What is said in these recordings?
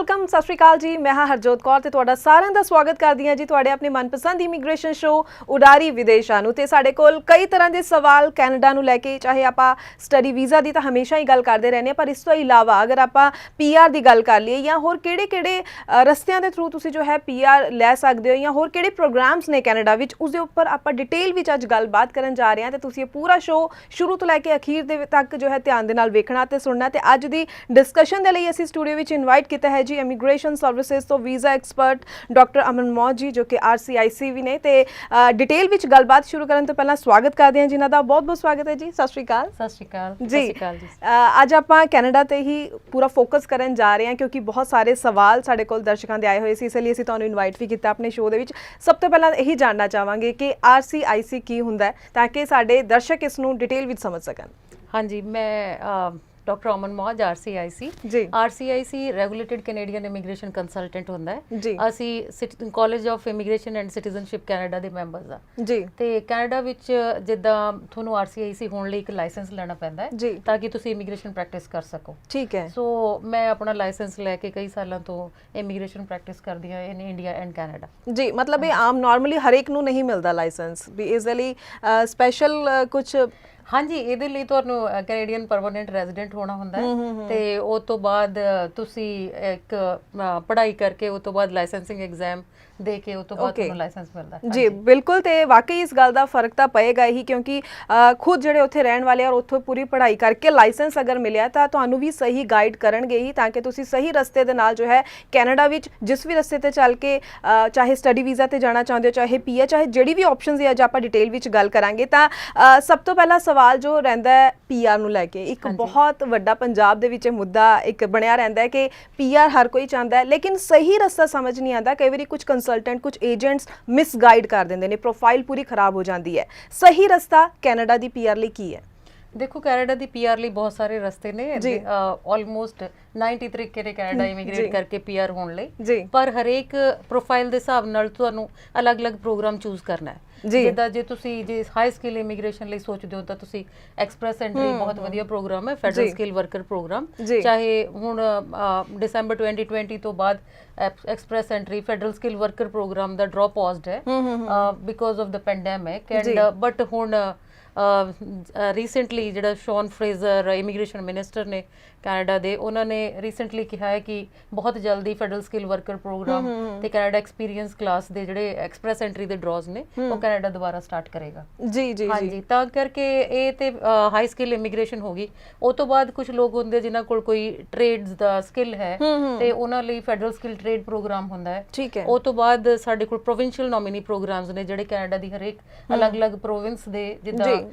Welcome सत श्री अकाल जी। मैं हाँ हरजोत कौर ते तुहाडा सारिਆਂ ਦਾ स्वागत करदी हाँ जी तुहाडे अपने मनपसंद इमीग्रेशन शो उडारी विदेशां नूं। ते साडे कोल कई तरह के सवाल कैनेडा नूं लैके, चाहे आपां स्टडी वीज़ा की तो हमेशा ही गल करते रहने, पर इस तो इलावा अगर आपां PR की गल कर लीए या होर किहड़े रस्तियां दे थ्रू तुसीं जो है PR लै सकदे हो या होर किहड़े प्रोग्राम्स ने कैनेडा विच, उसदे उपर आपां डिटेल विच अज गलबात करन जा रहे हैं। तो तुसीं पूरा शो शुरू तो लैके अखीर दे तक जो है ध्यान दे नाल वेखना ते सुनना। ते अज दी डिस्कशन दे लई असीं स्टूडियो विच इनवाइट किया है जी इमीग्रेशन सर्विसेज तो वीज़ा एक्सपर्ट डॉक्टर अमन मौज जी, जो कि RCIC भी ने। ते डिटेल विच गलबात शुरू करन तो पहला स्वागत करते हैं जिन्हां दा बहुत बहुत स्वागत है जी। सत श्री अकाल। सत श्री अकाल जी। अज आपां कैनेडा ते ही पूरा फोकस करन जा रहे हैं क्योंकि बहुत सारे सवाल साडे कोल दर्शकों के आए हुए सी, इसलिए असीं तुहानूं इनवाइट भी किया अपने शो दे विच। सब तो पहला यही जानना चाहांगे कि RCIC की हुंदा है ताकि साडे दर्शक इसनूं डिटेल विच समझ सकन। हाँ जी, मैं डॉक्टर अमन मौज RCIC जी। RCIC regulated Canadian immigration consultant ਹੁੰਦਾ ਹੈ ਜੀ। ਅਸੀਂ college of immigration and citizenship Canada ਦੇ ਮੈਂਬਰਸ ਆ ਜੀ। ਤੇ ਕੈਨੇਡਾ ਵਿੱਚ ਜਿੱਦਾਂ ਤੁਹਾਨੂੰ RCIC ਹੋਣ ਲਈ ਇੱਕ ਲਾਇਸੈਂਸ ਲੈਣਾ ਪੈਂਦਾ ਹੈ ਜੀ। ਤਾਂ ਕਿ ਤੁਸੀਂ ਇਮੀਗ੍ਰੇਸ਼ਨ ਪ੍ਰੈਕਟਿਸ ਕਰ ਸਕੋ। ਠੀਕ ਹੈ। ਸੋ ਮੈਂ ਆਪਣਾ ਲਾਇਸੈਂਸ ਲੈ ਕੇ ਕਈ ਸਾਲਾਂ ਤੋਂ ਇਮੀਗ੍ਰੇਸ਼ਨ ਪ੍ਰੈਕਟਿਸ ਕਰਦੀ ਹਾਂ ਇਨ ਇੰਡੀਆ ਐਂਡ ਕੈਨੇਡਾ। ਜੀ, मतलब ये आम नॉर्मली हर एक नूं नहीं मिलता लाइसेंस भी, इस लई स्पैशल कुछ। हाँ जी, ਇਹਦੇ ਲਈ ਤੁਹਾਨੂੰ ਕੈਨੇਡੀਅਨ ਪਰਮਾਨੈਂਟ ਰੈਜ਼ੀਡੈਂਟ ਹੋਣਾ ਹੁੰਦਾ ਹੈ ਤੇ ਉਸ ਤੋਂ ਬਾਅਦ ਤੁਸੀਂ ਇੱਕ ਪੜ੍ਹਾਈ ਕਰਕੇ ਉਸ ਤੋਂ ਬਾਅਦ ਲਾਇਸੈਂਸਿੰਗ ਐਗਜ਼ਾਮ ਦੇ ਕੇ ਉਸ ਤੋਂ ਬਾਅਦ ਤੁਹਾਨੂੰ ਲਾਇਸੈਂਸ ਮਿਲਦਾ ਹੈ। जी बिल्कुल। तो वाकई इस गल का फर्क तो पएगा ही क्योंकि खुद ਜਿਹੜੇ ਉੱਥੇ ਰਹਿਣ ਵਾਲੇ और ਉੱਥੋਂ पूरी पढ़ाई करके लाइसेंस अगर मिलिया तो ਤੁਹਾਨੂੰ भी सही गाइड करनगे ही ताकि ਤੁਸੀਂ सही रस्ते ਦੇ ਨਾਲ जो है कैनेडा विच जिस भी रस्ते ते चल के चाहे स्टडी वीज़ा ते जाना चाहते हो, चाहे PR, चाहे ਜਿਹੜੀ भी ऑप्शंस है अज आप डिटेल विच गल करांगे। तो सब तो पहला सवाल जो रहिंदा है PR ਨੂੰ ਲੈ ਕੇ, एक बहुत ਵੱਡਾ ਪੰਜਾਬ ਦੇ ਵਿੱਚ ਮੁੱਦਾ एक ਬਣਿਆ ਰਹਿੰਦਾ है कि PR हर कोई चाहता है लेकिन सही रस्ता समझ नहीं आता। कई बार कुछ कंसल्टेंट कुछ एजेंट्स मिसगाइड कर देंगे ने, प्रोफाइल पूरी खराब हो जाती है। सही रस्ता कैनेडा की PR ਲਈ ਕੀ ਹੈ? ਦੇਖੋ ਕੈਨੇਡਾ ਦੀ PR ਲਈ ਬਹੁਤ ਸਾਰੇ ਰਸਤੇ ਨੇ। ਆਲਮੋਸਟ 90 ਤਰੀਕੇ ਨੇ ਕੈਨੇਡਾ ਇਮੀਗ੍ਰੇਟ ਕਰਕੇ PR ਹੋਣ ਲਈ, ਪਰ ਹਰੇਕ ਪ੍ਰੋਫਾਈਲ ਦੇ ਹਿਸਾਬ ਨਾਲ ਤੁਹਾਨੂੰ ਅਲੱਗ-ਅਲੱਗ ਪ੍ਰੋਗਰਾਮ ਚੂਜ਼ ਕਰਨਾ ਹੈ। ਜਿੱਦਾਂ ਜੇ ਤੁਸੀਂ ਜੇ ਹਾਈ ਸਕਿੱਲ ਇਮੀਗ੍ਰੇਸ਼ਨ ਲਈ ਸੋਚਦੇ ਹੋ ਤਾਂ ਤੁਸੀਂ ਐਕਸਪ੍ਰੈਸ ਐਂਟਰੀ ਬਹੁਤ ਵਧੀਆ ਪ੍ਰੋਗਰਾਮ ਹੈ, ਫੈਡਰਲ ਸਕਿੱਲ ਵਰਕਰ ਪ੍ਰੋਗਰਾਮ। ਚਾਹੇ ਹੁਣ ਦਸੰਬਰ 2020 ਤੋਂ ਬਾਅਦ express entry federal skill worker programme ਦਾ ਡ੍ਰੌਪ ਪਾਜ਼ਡ ਹੈ because of the pandemic and but ਹੁਣ ਰੀਸੈਂਟਲੀ ਜਿਹੜਾ ਸ਼ੌਨ ਫਰੇਜ਼ਰ ਇਮੀਗ੍ਰੇਸ਼ਨ ਮਿਨਿਸਟਰ ਨੇ ਕੈਨੇਡਾ ਦੇ, ਉਹਨਾਂ ਨੇ ਰੀਸੈਂਟਲੀ ਕਿਹਾ ਹੈ ਕਿ ਬਹੁਤ ਜਲਦੀ ਫੈਡਰਲ ਸਕਿੱਲ ਵਰਕਰ ਪ੍ਰੋਗਰਾਮ ਤੇ ਕੈਨੇਡਾ ਐਕਸਪੀਰੀਅੰਸ ਕਲਾਸ ਦੇ ਜਿਹੜੇ ਐਕਸਪ੍ਰੈਸ ਐਂਟਰੀ ਦੇ ਡਰਾਜ਼ ਨੇ ਉਹ ਕੈਨੇਡਾ ਦੁਬਾਰਾ ਸਟਾਰਟ ਕਰੇਗਾ। ਜੀ ਜੀ ਹਾਂਜੀ, ਤਾਂ ਕਰਕੇ ਇਹ ਤੇ ਹਾਈ ਸਕਿੱਲ ਇਮੀਗ੍ਰੇਸ਼ਨ ਹੋ ਗਈ। ਉਹ ਤੋਂ ਬਾਅਦ ਕੁਝ ਲੋਕ ਹੁੰਦੇ ਜਿਨ੍ਹਾਂ ਕੋਲ ਕੋਈ ਟ੍ਰੇਡਸ ਦਾ ਸਕਿੱਲ ਹੈ ਤੇ ਉਹਨਾਂ ਲਈ ਫੈਡਰਲ ਸਕਿੱਲ ਟ੍ਰੇਡ ਪ੍ਰੋਗਰਾਮ ਹੁੰਦਾ ਹੈ। ਠੀਕ ਹੈ। ਉਹ ਤੋਂ ਬਾਅਦ ਸਾਡੇ ਕੋਲ ਪ੍ਰੋਵਿੰਸ਼ੀਅਲ ਨੋਮੀਨੀ ਪ੍ਰੋਗਰਾਮਸ ਨੇ ਜਿਹੜੇ ਕੈਨੇਡਾ ਦੀ ਹਰੇਕ ਅਲੱਗ-ਅਲੱਗ ਪ੍ਰੋਵਿੰਸ ਦੇ, ਜਿੱਦਾਂ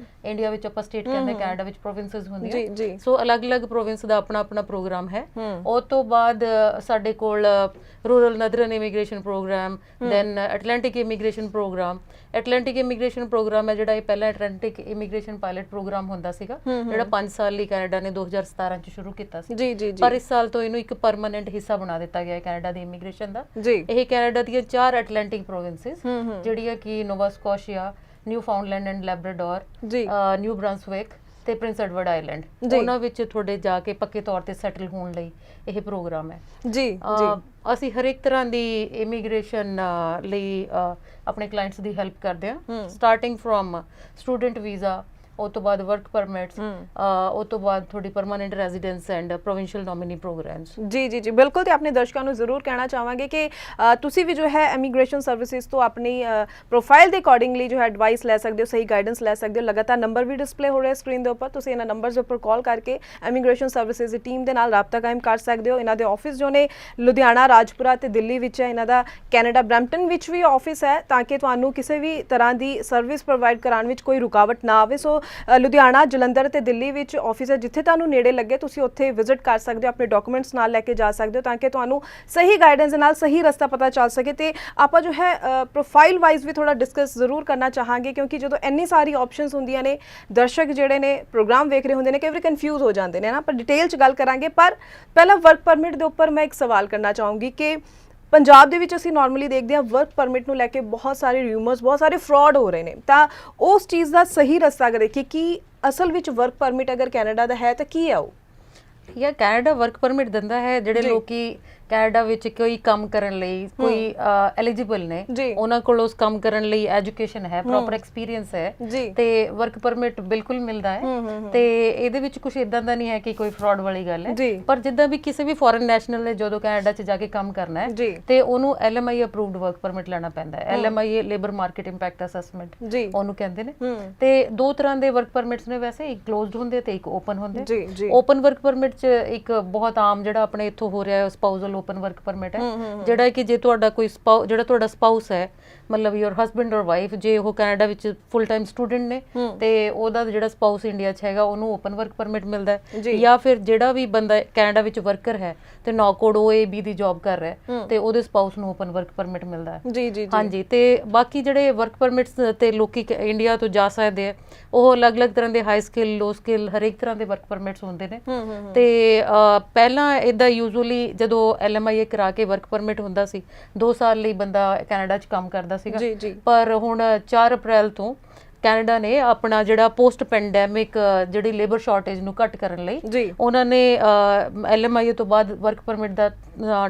ਇੰਡੀਆ ਵਿੱਚ ਆਪਾਂ ਸਟੇਟ ਕਹਿੰਦੇ, ਕੈਨੇਡਾ ਵਿੱਚ ਪ੍ਰੋਵਿੰਸਸ ਹੁੰਦੀਆਂ, ਸੋ ਅਲੱਗ-ਅਲੱਗ ਪ੍ਰੋਵਿੰਸ ਦਾ ਆਪਣਾ ਪ੍ਰੋਗਰਾਮ ਹੈ। ਉਹ ਤੋਂ ਬਾਅਦ ਸਾਡੇ ਕੋਲ rural northern immigration programme, then Atlantic immigration programme. Atlantic immigration programme ਹੈ ਜਿਹੜਾ ਇਹ ਪਹਿਲਾਂ ਐਟਲਾਂਟਿਕ ਇਮੀਗ੍ਰੇਸ਼ਨ ਪਾਇਲਟ ਪ੍ਰੋਗਰਾਮ ਹੁੰਦਾ ਸੀਗਾ, ਜਿਹੜਾ 5 ਸਾਲ ਲਈ ਕੈਨੇਡਾ ਨੇ 2017 ਚ ਸ਼ੁਰੂ ਕੀਤਾ ਸੀ, ਪਰ ਇਸ ਸਾਲ ਤੋਂ ਇਹਨੂੰ ਇੱਕ ਪਰਮਾਨੈਂਟ ਹਿੱਸਾ ਬਣਾ ਦਿੱਤਾ ਗਿਆ ਹੈ ਕੈਨੇਡਾ ਦੀ ਇਮੀਗ੍ਰੇਸ਼ਨ ਦਾ। ਇਹ ਕੈਨੇਡਾ ਦੀਆਂ 4 ਐਟਲਾਂਟਿਕ ਪ੍ਰੋਵਿੰਸਿਸ ਜਿਹੜੀਆਂ ਕਿ Nova Scotia, Newfoundland and Labrador, New Brunswick ਤੇ ਪ੍ਰਿੰਸ ਐਡਵਰਡ ਆਈਲੈਂਡ, ਉਹਨਾਂ ਵਿੱਚ ਤੁਹਾਡੇ ਜਾ ਕੇ ਪੱਕੇ ਤੌਰ ਤੇ ਸੈਟਲ ਹੋਣ ਲਈ ਇਹ ਪ੍ਰੋਗਰਾਮ ਹੈ। ਜੀ ਅਸੀਂ ਹਰ ਇੱਕ ਤਰ੍ਹਾਂ ਦੀ ਇਮੀਗ੍ਰੇਸ਼ਨ ਲਈ ਆਪਣੇ ਕਲਾਇੰਟਸ ਦੀ ਹੈਲਪ ਕਰਦੇ ਹਾਂ, ਸਟਾਰਟਿੰਗ ਫਰੋਮ ਸਟੂਡੈਂਟ ਵੀਜ਼ਾ, ਉਸ ਤੋਂ ਬਾਅਦ ਵਰਕ ਪਰਮਿਟਸ, ਉਸ ਤੋਂ ਬਾਅਦ ਤੁਹਾਡੀ permanent residence and provincial nominee programs. ਜੀ ਜੀ ਜੀ ਬਿਲकुल। ਤੇ ਆਪਣੇ ਦਰਸ਼ਕਾਂ ਨੂੰ ਜ਼ਰੂਰ ਕਹਿਣਾ ਚਾਹਾਂਗੇ ਕਿ ਤੁਸੀਂ ਵੀ ਜੋ ਹੈ ਇਮੀਗ੍ਰੇਸ਼ਨ ਸਰਵਿਸਿਜ਼ ਤੋਂ ਆਪਣੀ ਪ੍ਰੋਫਾਈਲ ਦੇ ਅਕੋਰਡਿੰਗਲੀ ਜੋ ਹੈ ਐਡਵਾਈਸ ਲੈ ਸਕਦੇ ਹੋ, ਸਹੀ ਗਾਈਡੈਂਸ ਲੈ ਸਕਦੇ ਹੋ। ਲਗਾਤਾਰ ਨੰਬਰ ਵੀ ਡਿਸਪਲੇ ਹੋ ਰਿਹਾ ਸਕਰੀਨ ਦੇ ਉੱਪਰ, ਤੁਸੀਂ ਇਹਨਾਂ ਨੰਬਰਸ ਦੇ ਉੱਪਰ ਕਾਲ ਕਰਕੇ ਇਮੀਗ੍ਰੇਸ਼ਨ ਸਰਵਿਸਿਜ਼ ਦੀ ਟੀਮ ਦੇ ਨਾਲ ਰਾਬਤਾ ਕਾਇਮ ਕਰ ਸਕਦੇ ਹੋ। ਇਹਨਾਂ ਦੇ ਆਫਿਸ ਜੋ ਨੇ ਲੁਧਿਆਣਾ, ਰਾਜਪੁਰਾ ਤੇ ਦਿੱਲੀ ਵਿੱਚ ਹੈ। ਇਹਨਾਂ ਦਾ ਕੈਨੇਡਾ ਬਰੈਂਪਟਨ ਵਿੱਚ ਵੀ ਆਫਿਸ ਹੈ ਤਾਂ ਕਿ ਤੁਹਾਨੂੰ ਕਿਸੇ ਵੀ ਤਰ੍ਹਾਂ ਦੀ ਸਰਵਿਸ ਪ੍ਰੋਵਾਈਡ ਕਰਾਉਣ ਵਿੱਚ ਕੋਈ ਰੁਕਾਵਟ ਨਾ ਆਵੇ। ਸੋ ਲੁਧਿਆਣਾ, ਜਲੰਧਰ ਤੇ ਦਿੱਲੀ ਵਿੱਚ ਆਫਿਸ ਹੈ, ਜਿੱਥੇ ਤੁਹਾਨੂੰ ਨੇੜੇ ਲੱਗੇ ਤੁਸੀਂ ਉੱਥੇ ਵਿਜ਼ਿਟ ਕਰ ਸਕਦੇ ਹੋ, ਆਪਣੇ ਡਾਕੂਮੈਂਟਸ ਨਾਲ ਲੈ ਕੇ ਜਾ ਸਕਦੇ ਹੋ ਤਾਂ ਕਿ ਤੁਹਾਨੂੰ ਸਹੀ ਗਾਈਡੈਂਸ ਦੇ ਨਾਲ ਸਹੀ ਰਸਤਾ ਪਤਾ ਚੱਲ ਸਕੇ। ਤੇ ਆਪਾਂ ਜੋ ਹੈ ਪ੍ਰੋਫਾਈਲ ਵਾਈਜ਼ ਵੀ ਥੋੜਾ ਡਿਸਕਸ ਜ਼ਰੂਰ ਕਰਨਾ ਚਾਹਾਂਗੇ ਕਿਉਂਕਿ ਜਦੋਂ ਇੰਨੀ ਸਾਰੀ ਆਪਸ਼ਨਸ ਹੁੰਦੀਆਂ ਨੇ, ਦਰਸ਼ਕ ਜਿਹੜੇ ਨੇ ਪ੍ਰੋਗਰਾਮ ਵੇਖ ਰਹੇ ਹੁੰਦੇ ਨੇ, ਕਈ ਵਾਰ ਕਨਫਿਊਜ਼ ਹੋ ਜਾਂਦੇ ਨੇ ਨਾ। ਪਰ ਡਿਟੇਲ 'ਚ ਗੱਲ ਕਰਾਂਗੇ, ਪਰ ਪਹਿਲਾਂ ਵਰਕ ਪਰਮਿਟ ਦੇ ਉੱਪਰ ਮੈਂ ਇੱਕ ਸਵਾਲ ਕਰਨਾ ਚਾਹੂੰਗੀ ਕਿ ਪੰਜਾਬ ਦੇ ਵਿੱਚ ਅਸੀਂ ਨਾਰਮਲੀ ਦੇਖਦੇ ਹਾਂ ਵਰਕ ਪਰਮਿਟ ਨੂੰ ਲੈ ਕੇ ਬਹੁਤ ਸਾਰੇ ਰਿਊਮਰਸ, ਬਹੁਤ ਸਾਰੇ ਫਰਾਡ ਹੋ ਰਹੇ ਨੇ, ਤਾਂ ਉਸ ਚੀਜ਼ ਦਾ ਸਹੀ ਰਸਤਾ ਅਗਰ ਦੇਖੀਏ ਕਿ ਅਸਲ ਵਿੱਚ ਵਰਕ ਪਰਮਿਟ ਅਗਰ ਕੈਨੇਡਾ ਦਾ ਹੈ ਤਾਂ ਕੀ ਹੈ ਉਹ? ਜਾਂ ਕੈਨੇਡਾ ਵਰਕ ਪਰਮਿਟ ਦਿੰਦਾ ਹੈ ਜਿਹੜੇ ਲੋਕੀ ਕੈਨੇਡਾ ਵਿੱਚ ਕੋਈ ਕੰਮ ਕਰਨ ਲਈ ਕੋਈ ਐਲੀਜੀਬਲ ਨੇ, ਉਹਨਾਂ ਕੋਲ ਉਸ ਕੰਮ ਕਰਨ ਲਈ ਐਜੂਕੇਸ਼ਨ ਹੈ, ਪ੍ਰੋਪਰ ਐਕਸਪੀਰੀਅੰਸ ਹੈ ਤੇ ਵਰਕ ਪਰਮਿਟ ਬਿਲਕੁਲ ਮਿਲਦਾ ਹੈ। ਤੇ ਇਹਦੇ ਵਿੱਚ ਕੁਝ ਇਦਾਂ ਦਾ ਨਹੀਂ ਹੈ ਕਿ ਕੋਈ ਫਰਾਡ ਵਾਲੀ ਗੱਲ ਹੈ, ਪਰ ਜਿੱਦਾਂ ਵੀ ਕਿਸੇ ਵੀ ਫੋਰਨ ਨੈਸ਼ਨਲ ਨੇ ਜਦੋਂ ਕੈਨੇਡਾ 'ਚ ਜਾ ਕੇ ਕੰਮ ਕਰਨਾ ਹੈ ਤੇ ਉਹਨੂੰ LMI ਅਪਰੂਵਡ ਵਰਕ ਪਰਮਿਟ ਲੈਣਾ ਪੈਂਦਾ ਹੈ। LMI labour market impact assessment ਉਹਨੂੰ ਕਹਿੰਦੇ ਨੇ। ਤੇ ਦੋ ਤਰ੍ਹਾਂ ਦੇ ਵਰਕ ਪਰਮਿਟਸ ਨੇ ਵੈਸੇ, ਇੱਕ ਕਲੋਜ਼ਡ ਹੁੰਦੇ ਤੇ ਇੱਕ ਓਪਨ ਹੁੰਦੇ। ਓਪਨ ਵਰਕ ਪਰਮਿਟ 'ਚ ਇੱਕ ਬਹੁਤ ਆਮ ਜਿਹੜਾ ਆਪਣੇ ਇੱਥੋਂ ਹੋ ਰਿਹਾ ਹੈ ਸਪਾਊਸਲ ਓਪਨ ਵਰਕ ਪਰਮਿਟ ਹੈ, ਜਿਹੜਾ ਕਿ ਜੇ ਤੁਹਾਡਾ ਕੋਈ ਜਿਹੜਾ ਤੁਹਾਡਾ ਸਪਾਊਸ ਹੈ, ਮਤਲਬ ਯੋਰ ਹਸਬੈਂਡ ਔਰ ਵਾਈਫ, ਜੇ ਉਹ ਕੈਨੇਡਾ ਵਿੱਚ ਫੁੱਲ ਟਾਈਮ ਸਟੂਡੈਂਟ ਨੇ ਤੇ ਉਹਦਾ ਜਿਹੜਾ ਸਪਾਊਸ ਇੰਡੀਆ 'ਚ ਹੈਗਾ ਉਹਨੂੰ ਓਪਨ ਵਰਕ ਪਰਮਿਟ ਮਿਲਦਾ ਹੈ। ਜਾਂ ਫਿਰ ਜਿਹੜਾ ਵੀ ਬੰਦਾ ਕੈਨੇਡਾ ਵਿੱਚ ਵਰਕਰ ਹੈ ਤੇ ਨੌਕੋਡ OAB ਦੀ ਜੌਬ ਕਰ ਰਿਹਾ ਤੇ ਉਹਦੇ ਸਪਾਊਸ ਨੂੰ ਓਪਨ ਵਰਕ ਪਰਮਿਟ ਮਿਲਦਾ ਹੈ। ਹਾਂਜੀ, ਤੇ ਬਾਕੀ ਜਿਹੜੇ ਵਰਕ ਪਰਮਿਟਸ ਤੇ ਲੋਕੀ ਇੰਡੀਆ ਤੋਂ ਜਾ ਸਕਦੇ ਆ ਉਹ ਅਲੱਗ-ਅਲੱਗ ਤਰ੍ਹਾਂ ਦੇ ਹਾਈ ਸਕਿੱਲ, ਲੋ ਸਕਿੱਲ, ਹਰੇਕ ਤਰ੍ਹਾਂ ਦੇ ਵਰਕ ਪਰਮਿਟਸ ਹੁੰਦੇ ਨੇ। ਤੇ ਪਹਿਲਾਂ ਇਦਾਂ ਯੂਜੂਅਲੀ ਜਦੋਂ LMIA ਕਰਾ ਕੇ ਵਰਕ ਪਰਮਿਟ ਹੁੰਦਾ ਸੀ 2 ਸਾਲ ਲਈ ਬੰਦਾ ਕੈਨੇਡਾ 'ਚ ਕੰਮ ਕਰਦਾ ਸੀਗਾ, ਪਰ ਹੁਣ 4 ਅਪ੍ਰੈਲ ਤੋਂ ਕੈਨੇਡਾ ਨੇ ਆਪਣਾ ਜਿਹੜਾ ਪੋਸਟ ਪੈਂਡੈਮਿਕ ਜਿਹੜੀ ਲੇਬਰ ਸ਼ਾਰਟੇਜ ਨੂੰ ਘੱਟ ਕਰਨ ਲਈ ਉਹਨਾਂ ਨੇ LMIA ਤੋਂ ਬਾਅਦ ਵਰਕ ਪਰਮਿਟ ਦਾ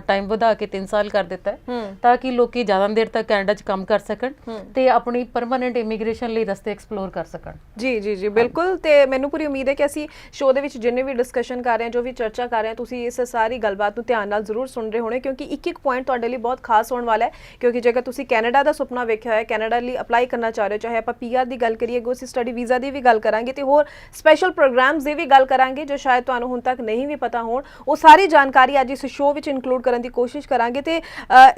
ਟਾਈਮ ਵਧਾ ਕੇ 3 ਸਾਲ ਕਰ ਦਿੱਤਾ ਹੈ, ਤਾਂ ਕਿ ਲੋਕੀ ਜ਼ਿਆਦਾ ਦੇਰ ਤੱਕ ਕੈਨੇਡਾ 'ਚ ਕੰਮ ਕਰ ਸਕਣ ਤੇ ਆਪਣੀ ਪਰਮਾਨੈਂਟ ਇਮੀਗ੍ਰੇਸ਼ਨ ਲਈ ਰਸਤੇ ਐਕਸਪਲੋਰ ਕਰ ਸਕਣ। ਜੀ ਬਿਲਕੁਲ। ਤੇ ਮੈਨੂੰ ਪੂਰੀ ਉਮੀਦ ਹੈ ਕਿ ਅਸੀਂ ਸ਼ੋਅ ਦੇ ਵਿੱਚ ਜਿੰਨੇ ਵੀ ਡਿਸਕਸ਼ਨ ਕਰ ਰਹੇ ਹਾਂ, ਜੋ ਵੀ ਚਰਚਾ ਕਰ ਰਹੇ ਹਾਂ, ਤੁਸੀਂ ਇਸ ਸਾਰੀ ਗੱਲਬਾਤ ਨੂੰ ਧਿਆਨ ਨਾਲ ਜ਼ਰੂਰ ਸੁਣ ਰਹੇ ਹੋਣੇ, ਕਿਉਂਕਿ ਇੱਕ ਪੁਆਇੰਟ ਤੁਹਾਡੇ ਲਈ ਬਹੁਤ ਖਾਸ ਹੋਣ ਵਾਲਾ ਹੈ। ਕਿਉਂਕਿ ਜੇਕਰ ਤੁਸੀਂ ਕੈਨੇਡਾ ਦਾ ਸੁਪਨਾ ਵੇਖਿਆ ਹੋਇਆ, ਕੈਨੇਡਾ ਲਈ ਅਪਲਾਈ ਕਰਨਾ ਚਾਹ ਰਹੇ ਹੋ, ਚਾਹੇ ਆਪਾਂ PR ਦੀ ਗੱਲ ਕਰੀਏ, ਅਸੀਂ ਸਟੱਡੀ ਵੀਜ਼ਾ ਦੀ ਵੀ ਗੱਲ ਕਰਾਂਗੇ ਤੇ ਹੋਰ ਸਪੈਸ਼ਲ ਪ੍ਰੋਗਰਾਮਸ ਦੀ ਵੀ ਗੱਲ ਕਰਾਂਗੇ ਜੋ ਸ਼ਾਇਦ ਤੁਹਾਨੂੰ ਹੁਣ ਤੱਕ ਨਹੀਂ ਵੀ ਪਤਾ ਹੋਣ, ਉਹ ਸਾਰੀ ਜਾਣਕਾਰੀ ਅੱਜ ਇਸ ਸ਼ੋਅ ਵਿੱਚ ਇਨਕਲੂਡ ਕਰਨ ਦੀ ਕੋਸ਼ਿਸ਼ ਕਰਾਂਗੇ। ਤੇ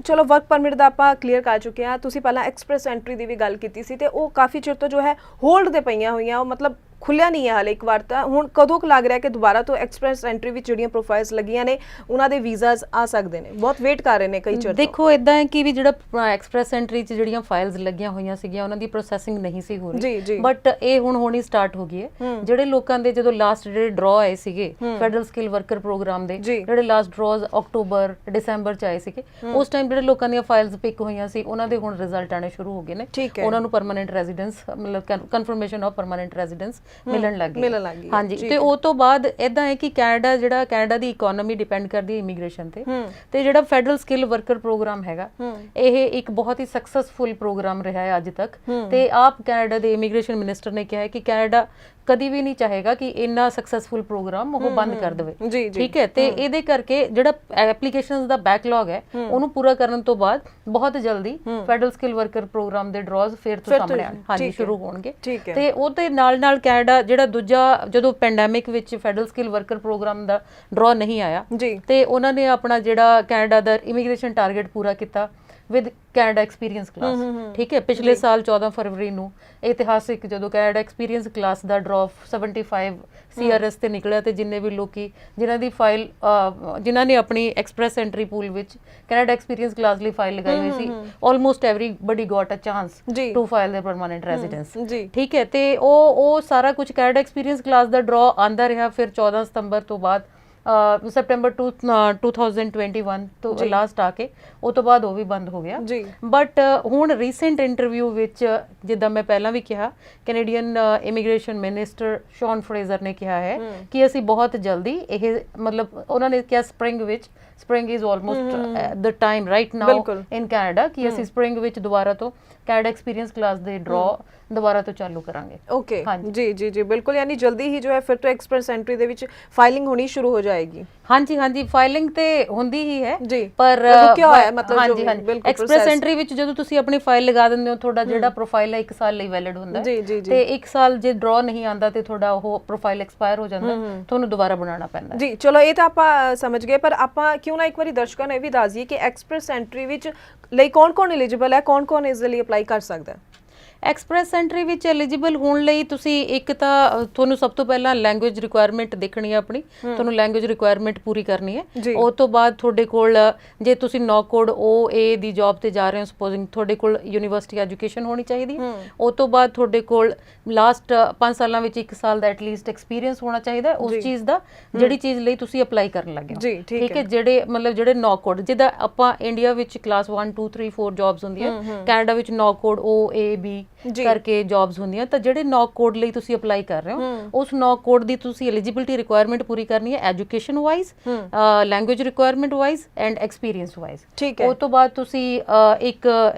ਚਲੋ ਵਰਕ ਪਰਮਿਟ ਦਾ ਆਪਾਂ ਕਲੀਅਰ ਕਰ ਚੁੱਕੇ ਹਾਂ। ਤੁਸੀਂ ਪਹਿਲਾਂ ਐਕਸਪ੍ਰੈਸ ਐਂਟਰੀ ਦੀ ਵੀ ਗੱਲ ਕੀਤੀ ਸੀ ਤੇ ਉਹ ਕਾਫੀ ਚਿਰ ਤੋਂ ਜੋ ਹੈ ਹੋਲਡ ਤੇ ਪਈਆਂ ਹੋਈਆਂ, ਉਹ ਮਤਲਬ ਖੁੱਲਿਆ ਨਹੀਂ ਹੈ ਹਾਲੇ। ਇੱਕ ਵਾਰ ਤਾਂ ਹੁਣ ਕਦੋਂ ਕੁ ਲੱਗ ਰਿਹਾ ਕਿ ਦੁਬਾਰਾ ਤੋਂ ਐਕਸਪ੍ਰੈਸ ਐਂਟਰੀ ਵਿੱਚ ਜਿਹੜੀਆਂ ਪ੍ਰੋਫਾਈਲਸ ਲੱਗੀਆਂ ਨੇ ਉਹਨਾਂ ਦੇ ਵੀਜ਼ਾਸ ਆ ਸਕਦੇ ਨੇ? ਬਹੁਤ ਵੇਟ ਕਰ ਰਹੇ ਨੇ ਕਈ ਚਿਰ ਤੋਂ। ਦੇਖੋ ਇਦਾਂ ਹੈ ਕਿ ਵੀ ਜਿਹੜਾ ਐਕਸਪ੍ਰੈਸ ਐਂਟਰੀ 'ਚ ਜਿਹੜੀਆਂ ਫਾਈਲਸ ਲੱਗੀਆਂ ਹੋਈਆਂ ਸੀਗੀਆਂ ਉਹਨਾਂ ਦੀ ਪ੍ਰੋਸੈਸਿੰਗ ਨਹੀਂ ਸੀ ਹੋ ਰਹੀ, ਬਟ ਇਹ ਹੁਣ ਹੋਣੀ ਸਟਾਰਟ ਹੋ ਗਈ ਹੈ। ਜਿਹੜੇ ਲੋਕਾਂ ਦੇ ਜਦੋਂ ਲਾਸਟ ਜਿਹੜੇ ਡਰਾਅ ਆਏ ਸੀਗੇ ਫੈਡਰਲ ਸਕਿੱਲ ਵਰਕਰ ਪ੍ਰੋਗਰਾਮ ਦੇ, ਜਿਹੜੇ ਲਾਸਟ ਡਰਾਅਸ ਅਕਤੂਬਰ ਦਸੰਬਰ 'ਚ ਆਏ ਸੀਗੇ, ਉਸ ਟਾਈਮ ਜਿਹੜੇ ਲੋਕਾਂ ਦੀਆਂ ਫਾਈਲਸ ਪਿਕ ਹੋਈਆਂ ਸੀ ਉਹਨਾਂ ਦੇ ਹੁਣ ਰਿਜ਼ਲਟ ਆਣੇ ਸ਼ੁਰੂ ਹੋ ਗਏ ਨੇ। ਉਹਨਾਂ ਨੂੰ ਪਰਮਾਨੈਂਟ ਰੈਜ਼ੀਡੈਂਸ ਮਤਲਬ ਕਨਫਰਮੇਸ਼ਨ ਆਫ ਪਰਮਾਨੈਂਟ ਰੈਜ਼ੀਡੈਂਸ ਮਿਲਣ ਲੱਗ ਗਈ। ਹਾਂਜੀ, ਤੇ ਉਹ ਤੋਂ ਬਾਅਦ ਇਦਾਂ ਹੈ ਕਿ ਕੈਨੇਡਾ ਦੀ ਇਕਨੋਮੀ ਡਿਪੈਂਡ ਕਰਦੀ ਹੈ ਇਮੀਗ੍ਰੇਸ਼ਨ ਤੇ ਜਿਹੜਾ ਫੈਡਰਲ ਸਕਿੱਲ ਵਰਕਰ ਪ੍ਰੋਗਰਾਮ ਹੈਗਾ ਇਹ ਇੱਕ ਬਹੁਤ ਹੀ ਸਕਸੈਸਫੁਲ ਪ੍ਰੋਗਰਾਮ ਰਿਹਾ ਹੈ ਅੱਜ ਤੱਕ। ਤੇ ਆਪ ਕੈਨੇਡਾ ਦੇ ਇਮੀਗ੍ਰੇਸ਼ਨ ਮਿਨਿਸਟਰ ਨੇ ਕਿਹਾ ਹੈ ਕਿ ਕੈਨੇਡਾ ਕਦੀ ਵੀ ਨਹੀਂ ਚਾਹੇਗਾ ਕਿ ਇੰਨਾ ਸਕਸੈਸਫੁਲ ਪ੍ਰੋਗਰਾਮ ਉਹ ਬੰਦ ਕਰ ਦੇਵੇ। ਠੀਕ ਹੈ, ਤੇ ਇਹਦੇ ਕਰਕੇ ਜਿਹੜਾ ਐਪਲੀਕੇਸ਼ਨਸ ਦਾ ਬੈਕਲੌਗ ਹੈ ਉਹਨੂੰ ਪੂਰਾ ਕਰਨ ਤੋਂ ਬਾਅਦ ਬਹੁਤ ਜਲਦੀ ਫੈਡਰਲ ਸਕਿੱਲ ਵਰਕਰ ਪ੍ਰੋਗਰਾਮ ਦੇ ਡਰਾਜ਼ ਫਿਰ ਤੋਂ ਸਾਹਮਣੇ ਆਉਣਗੇ, ਸ਼ੁਰੂ ਹੋਣਗੇ। ਤੇ ਉਹਦੇ ਨਾਲ ਕੈਨੇਡਾ ਜਿਹੜਾ ਦੂਜਾ ਜਦੋਂ ਪੈਂਡੈਮਿਕ ਵਿੱਚ ਫੈਡਰਲ ਸਕਿੱਲ ਵਰਕਰ ਪ੍ਰੋਗਰਾਮ ਦਾ ਡਰਾ ਨਹੀਂ ਆਇਆ ਤੇ ਉਹਨਾਂ ਨੇ ਆਪਣਾ ਜਿਹੜਾ ਕੈਨੇਡਾ ਦਾ ਇਮੀਗ੍ਰੇਸ਼ਨ ਟਾਰਗੇਟ ਪੂਰਾ ਕੀਤਾ ਵਿਦ ਕੈਨੇਡਾ ਐਕਸਪੀਰੀਅੰਸ ਕਲਾਸ। ਠੀਕ ਹੈ, ਪਿਛਲੇ ਸਾਲ 14 ਫਰਵਰੀ ਨੂੰ ਇਤਿਹਾਸਿਕ ਜਦੋਂ ਕੈਨੇਡਾ ਐਕਸਪੀਰੀਅੰਸ ਕਲਾਸ ਦਾ ਡਰਾ 75 CRS ਤੇ ਨਿਕਲਿਆ ਤੇ ਜਿੰਨੇ ਵੀ ਲੋਕੀ ਜਿਨ੍ਹਾਂ ਨੇ ਆਪਣੀ ਐਕਸਪ੍ਰੈਸ ਐਂਟਰੀ ਪੂਲ ਵਿੱਚ ਕੈਨੇਡਾ ਐਕਸਪੀਰੀਅੰਸ ਕਲਾਸ ਲਈ ਫਾਈਲ ਲਗਾਈ ਹੋਈ ਸੀ, almost everybody got a chance to file their permanent residence. ਠੀਕ ਹੈ, ਤੇ ਉਹ ਸਾਰਾ ਕੁਝ ਕੈਨੇਡਾ ਐਕਸਪੀਰੀਅੰਸ ਕਲਾਸ ਦਾ ਡਰਾ ਆਂਦਾ ਰਿਹਾ। ਫਿਰ 14 ਸਤੰਬਰ ਤੋਂ ਬਾਅਦ ਸੈਪਟੈਂਬਰ 2021 ਤੋਂ ਲਾਸਟ ਆ ਕੇ ਉਹ ਤੋਂ ਬਾਅਦ ਉਹ ਵੀ ਬੰਦ ਹੋ ਗਿਆ। ਬਟ ਹੁਣ ਰੀਸੈਂਟ ਇੰਟਰਵਿਊ ਵਿੱਚ ਜਿੱਦਾਂ ਮੈਂ ਪਹਿਲਾਂ ਵੀ ਕਿਹਾ, ਕੈਨੇਡੀਅਨ ਇਮੀਗ੍ਰੇਸ਼ਨ ਮਿਨਿਸਟਰ ਸ਼ੌਨ ਫਰੇਜ਼ਰ ਨੇ ਕਿਹਾ ਹੈ ਕਿ ਅਸੀਂ ਬਹੁਤ ਜਲਦੀ ਇਹ ਮਤਲਬ ਉਹਨਾਂ ਨੇ ਕਿਹਾ spring is almost the time right now in Canada ਕਿ ਅਸੀਂ spring ਵਿੱਚ ਦੁਬਾਰਾ ਤੋਂ ਕੈਨੇਡਾ ਐਕਸਪੀਰੀਅੰਸ ਕਲਾਸ ਦੇ ਡਰਾ ਦੁਬਾਰਾ ਤੋਂ ਚਾਲੂ ਕਰਾਂਗੇ। ਓਕੇ, ਜੀ ਬਿਲਕੁਲ, ਯਾਨੀ ਜਲਦੀ ਹੀ ਜੋ ਹੈ ਫਿਰ ਤੋਂ ਐਕਸਪ੍ਰੈਸ ਐਂਟਰੀ ਦੇ ਵਿੱਚ ਫਾਈਲਿੰਗ ਹੋਣੀ ਸ਼ੁਰੂ ਹੋ ਜਾਏਗੀ। ਹਾਂਜੀ, ਫਾਈਲਿੰਗ ਤੇ ਹੁੰਦੀ ਹੀ ਹੈ ਪਰ ਰੁਕਿਆ ਹੋਇਆ ਹੈ, ਮਤਲਬ ਹਾਂਜੀ ਐਕਸਪ੍ਰੈਸ ਐਂਟਰੀ ਵਿੱਚ ਜਦੋਂ ਤੁਸੀਂ ਆਪਣੀ ਫਾਈਲ ਲਗਾ ਦਿੰਦੇ ਹੋ ਤੁਹਾਡਾ ਜਿਹੜਾ ਪ੍ਰੋਫਾਈਲ ਹੈ 1 ਸਾਲ ਲਈ ਵੈਲਿਡ ਹੁੰਦਾ ਤੇ 1 ਸਾਲ ਜੇ ਡਰਾ ਨਹੀਂ ਆਂਦਾ ਤੇ ਤੁਹਾਡਾ ਉਹ ਪ੍ਰੋਫਾਈਲ ਐਕਸਪਾਇਰ ਹੋ ਜਾਂਦਾ, ਤੁਹਾਨੂੰ ਦੁਬਾਰਾ ਬਣਾਉਣਾ ਪੈਂਦਾ। ਜੀ ਚਲੋ, ਇਹ ਤਾਂ ਆਪਾਂ ਸਮਝ ਗਏ, ਪਰ ਆਪਾਂ ਕਿਉਂ ਨਾ ਇੱਕ ਵਾਰੀ ਦਰਸ਼ਕਾਂ ਨੂੰ ਇਹ ਵੀ ਦੱਸ ਦਈਏ ਕਿ ਐਕਸਪ੍ਰੈਸ ਐਂਟਰੀ ਵਿੱਚ ਲਈ ਕੌਣ ਐਲੀਜੀਬਲ ਹੈ, ਕੌਣ ਇਸ ਦੇ ਲਈ ਅਪਲਾਈ ਕਰ ਸਕਦਾ ਹੈ? ਐਕਸਪ੍ਰੈਸ ਐਂਟਰੀ ਵਿੱਚ ਐਲੀਜੀਬਲ ਹੋਣ ਲਈ ਤੁਸੀਂ ਇੱਕ ਤਾਂ ਤੁਹਾਨੂੰ ਸਭ ਤੋਂ ਪਹਿਲਾਂ ਲੈਂਗੁਏਜ ਰਿਕੁਆਇਰਮੈਂਟ ਦੇਖਣੀ ਹੈ ਆਪਣੀ, ਤੁਹਾਨੂੰ ਲੈਂਗੁਏਜ ਰਿਕੁਆਇਰਮੈਂਟ ਪੂਰੀ ਕਰਨੀ ਹੈ। ਉਸ ਤੋਂ ਬਾਅਦ ਤੁਹਾਡੇ ਕੋਲ ਜੇ ਤੁਸੀਂ ਨੌਕੋਡ OA ਦੀ ਜੌਬ ਤੇ ਜਾ ਰਹੇ ਹੋ ਸਪੋਜ਼ਿੰਗ, ਤੁਹਾਡੇ ਕੋਲ ਯੂਨੀਵਰਸਿਟੀ ਐਜੂਕੇਸ਼ਨ ਹੋਣੀ ਚਾਹੀਦੀ ਹੈ। ਉਸ ਤੋਂ ਬਾਅਦ ਤੁਹਾਡੇ ਕੋਲ ਲਾਸਟ 5 ਸਾਲਾਂ ਵਿੱਚ 1 ਸਾਲ ਦਾ ਐਟਲੀਸਟ ਐਕਸਪੀਰੀਅੰਸ ਹੋਣਾ ਚਾਹੀਦਾ ਉਸ ਚੀਜ਼ ਦਾ ਜਿਹੜੀ ਚੀਜ਼ ਲਈ ਤੁਸੀਂ ਅਪਲਾਈ ਕਰਨ ਲੱਗੇ ਹੋ। ਠੀਕ ਹੈ, ਜਿਹੜੇ ਨੌਕੋਡ ਜਿੱਦਾਂ ਆਪਾਂ ਇੰਡੀਆ ਵਿੱਚ ਕਲਾਸ 1 2 3 4 ਜੌਬਸ ਹੁੰਦੀਆਂ, ਕੈਨੇਡਾ ਵਿੱਚ ਨੌਕੋਡ OA B ਜੀ। ਕਰਕੇ ਜੌਬਸ ਹੁੰਦੀਆਂ, ਤਾਂ ਜਿਹੜੇ ਨੌਕ ਕੋਡ ਲਈ ਤੁਸੀਂ ਅਪਲਾਈ ਕਰ ਰਹੇ ਹੋ ਉਸ ਨੌਕ ਕੋਡ ਦੀ ਤੁਸੀਂ ਐਲੀਜੀਬਿਲਟੀ ਰਿਕੁਆਇਰਮੈਂਟ ਪੂਰੀ ਕਰਨੀ ਹੈ, education wise, language requirement wise and experience wise. ਠੀਕ ਹੈ। ਉਸ ਤੋਂ ਬਾਅਦ ਤੁਸੀਂ ਇੱਕ